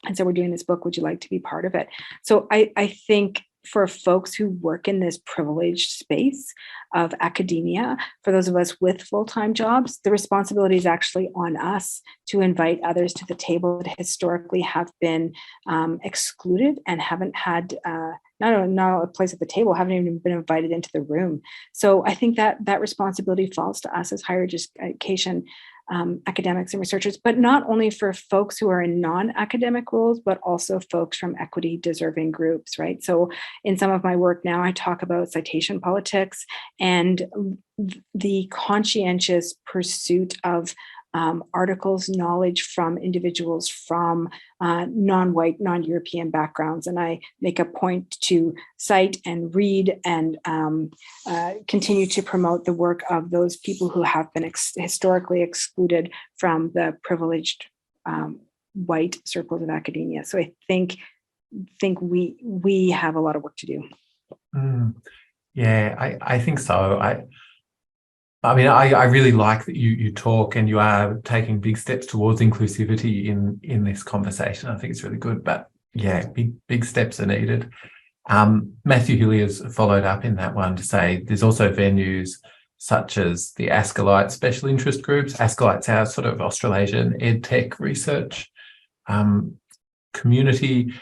and said, we're doing this book, would you like to be part of it? So I think for folks who work in this privileged space of academia, for those of us with full-time jobs, the responsibility is actually on us to invite others to the table that historically have been excluded and haven't had not a place at the table, haven't even been invited into the room. So I think that responsibility falls to us as higher education academics and researchers, but not only for folks who are in non-academic roles, but also folks from equity deserving groups, right? So in some of my work now, I talk about citation politics and the conscientious pursuit of articles, knowledge from individuals from non-white, non-European backgrounds. And I make a point to cite and read and continue to promote the work of those people who have been historically excluded from the privileged white circles of academia. So I think we have a lot of work to do. Yeah, I think so. I mean, I really like that you talk and you are taking big steps towards inclusivity in this conversation. I think it's really good, but yeah, big steps are needed. Matthew Hillier's followed up in that one to say there's also venues such as the Ascolite special interest groups. Ascolite's our sort of Australasian EdTech research community,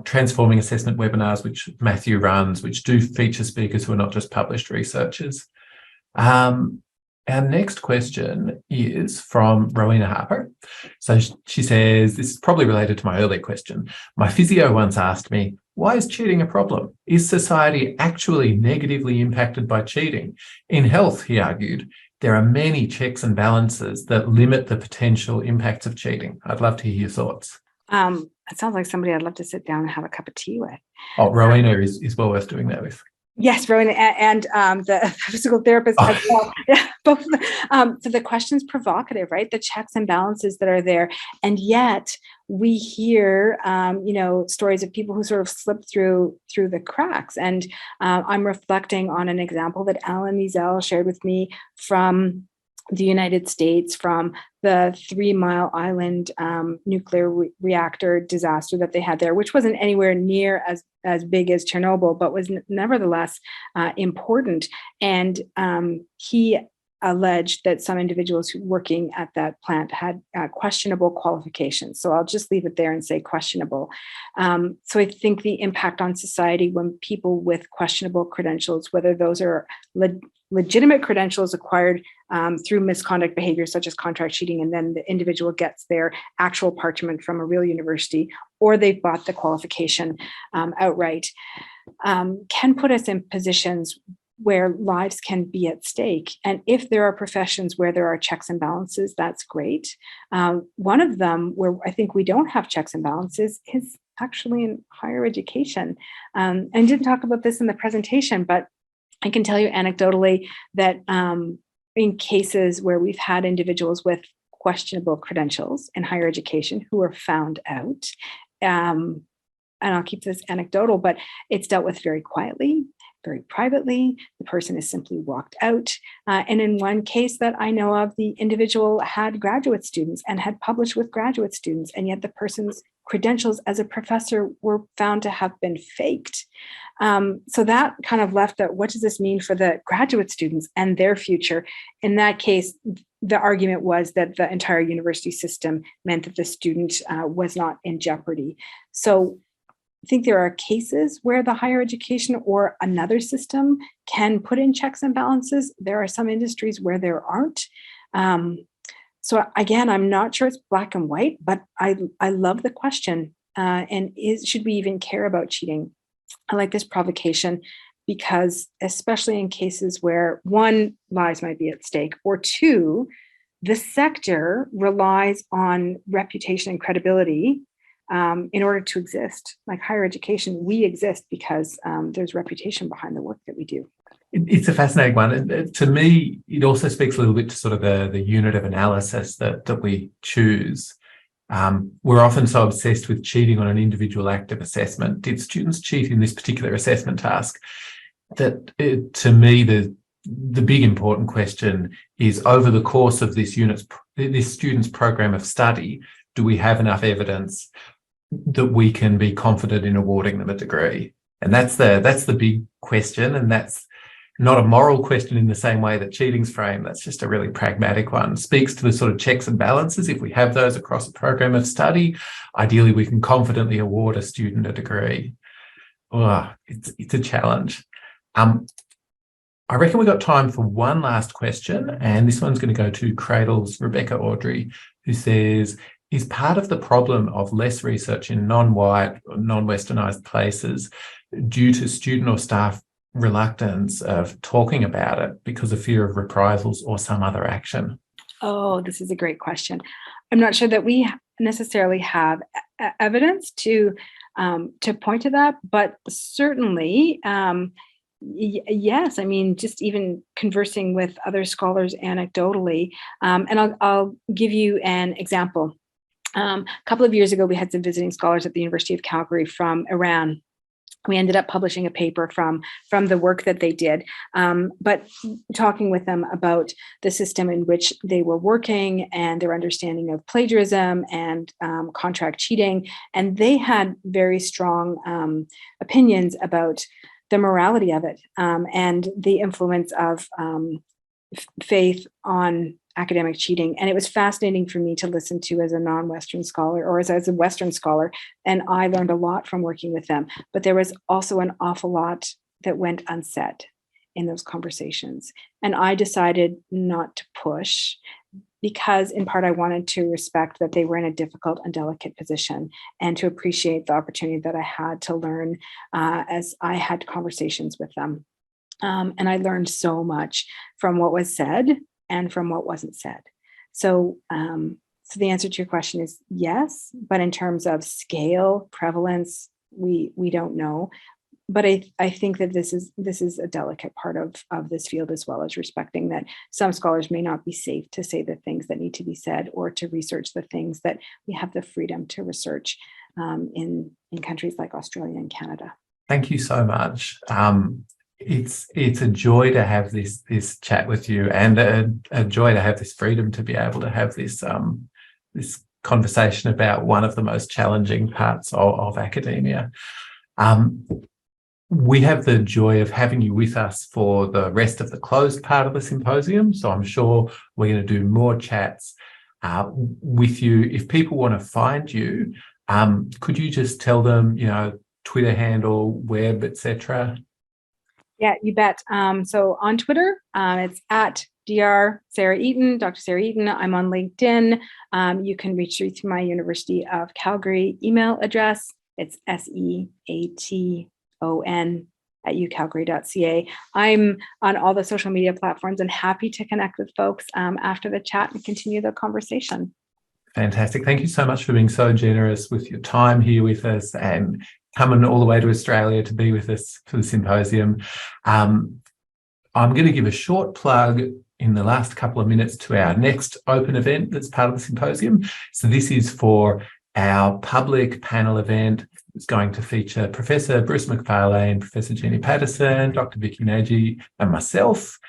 transforming assessment webinars, which Matthew runs, which do feature speakers who are not just published researchers. Our next question is from Rowena Harper. So she says, this is probably related to my earlier question. My physio once asked me, why is cheating a problem? Is society actually negatively impacted by cheating? In health, he argued, there are many checks and balances that limit the potential impacts of cheating. I'd love to hear your thoughts. It sounds like somebody I'd love to sit down and have a cup of tea with. Oh, Rowena is well worth doing that with. Yes, Rowan, and the physical therapist as well. Yeah, both. So the question's provocative, right? The checks and balances that are there, and yet we hear, stories of people who sort of slip through the cracks. And I'm reflecting on an example that Alan Ezell shared with me from the United States, from the 3 Mile Island nuclear reactor disaster that they had there, which wasn't anywhere near as big as Chernobyl, but was nevertheless important. And he alleged that some individuals working at that plant had questionable qualifications. So I'll just leave it there and say questionable. So I think the impact on society when people with questionable credentials, whether those are legitimate credentials acquired through misconduct behavior such as contract cheating, and then the individual gets their actual parchment from a real university, or they've bought the qualification outright, can put us in positions where lives can be at stake. And if there are professions where there are checks and balances, that's great. One of them where I think we don't have checks and balances is actually in higher education. And I didn't talk about this in the presentation, but I can tell you anecdotally that in cases where we've had individuals with questionable credentials in higher education who are found out, and I'll keep this anecdotal, but it's dealt with very quietly, very privately. The person is simply walked out. And in one case that I know of, the individual had graduate students and had published with graduate students, and yet the person's credentials as a professor were found to have been faked. So that kind of left that, what does this mean for the graduate students and their future? In that case, the argument was that the entire university system meant that the student was not in jeopardy. So I think there are cases where the higher education or another system can put in checks and balances. There are some industries where there aren't. So again, I'm not sure it's black and white, but I love the question. And should we even care about cheating? I like this provocation because especially in cases where one, lives might be at stake, or two, the sector relies on reputation and credibility in order to exist. Like higher education, we exist because there's reputation behind the work that we do. It's a fascinating one. And to me, it also speaks a little bit to sort of the unit of analysis that we choose. We're often so obsessed with cheating on an individual active assessment. Did students cheat in this particular assessment task? That to me, the big important question is, over the course of this student's program of study, do we have enough evidence that we can be confident in awarding them a degree? And that's the big question, and that's not a moral question in the same way that cheating's framed. That's just a really pragmatic one. Speaks to the sort of checks and balances. If we have those across a program of study, ideally we can confidently award a student a degree. Oh, it's a challenge. I reckon we've got time for one last question, and this one's going to go to CRADLE's Rebecca Audrey, who says, is part of the problem of less research in non-white or non-Westernised places due to student or staff reluctance of talking about it because of fear of reprisals or some other action? Oh, this is a great question. I'm not sure that we necessarily have evidence to point to that, but certainly, yes. I mean, just even conversing with other scholars anecdotally, and I'll give you an example. A couple of years ago, we had some visiting scholars at the University of Calgary from Iran. We ended up publishing a paper from the work that they did, but talking with them about the system in which they were working and their understanding of plagiarism and contract cheating. And they had very strong opinions about the morality of it and the influence of faith on academic cheating. And it was fascinating for me to listen to as a non-Western scholar, or as a Western scholar. And I learned a lot from working with them. But there was also an awful lot that went unsaid in those conversations. And I decided not to push because in part I wanted to respect that they were in a difficult and delicate position and to appreciate the opportunity that I had to learn as I had conversations with them. And I learned so much from what was said and from what wasn't said. So the answer to your question is yes, but in terms of scale, prevalence, we don't know. But I think that this is a delicate part of this field, as well as respecting that some scholars may not be safe to say the things that need to be said or to research the things that we have the freedom to research in countries like Australia and Canada. Thank you so much. It's a joy to have this chat with you, and a joy to have this freedom to be able to have this conversation about one of the most challenging parts of academia. We have the joy of having you with us for the rest of the closed part of the symposium, so I'm sure we're going to do more chats with you. If people want to find you, could you just tell them, Twitter handle, web, etc.? Yeah, you bet. So on Twitter, it's at Dr. Sarah Eaton, Dr. Sarah Eaton. I'm on LinkedIn. You can reach me through my University of Calgary email address. It's seaton@ucalgary.ca. I'm on all the social media platforms and happy to connect with folks after the chat and continue the conversation. Fantastic. Thank you so much for being so generous with your time here with us and coming all the way to Australia to be with us for the symposium. I'm going to give a short plug in the last couple of minutes to our next open event that's part of the symposium. So this is for our public panel event. It's going to feature Professor Bruce McFarlane, Professor Jenny Patterson, Dr. Vicky Nagy, and myself.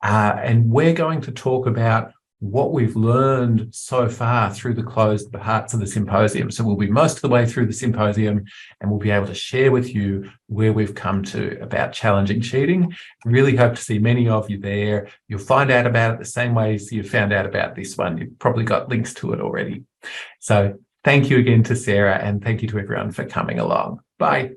And we're going to talk about what we've learned so far through the closed parts of the symposium. So we'll be most of the way through the symposium, and we'll be able to share with you where we've come to about challenging cheating. Really hope to see many of you there. You'll find out about it the same ways you found out about this one. You've probably got links to it already. So thank you again to Sarah, and thank you to everyone for coming along. Bye.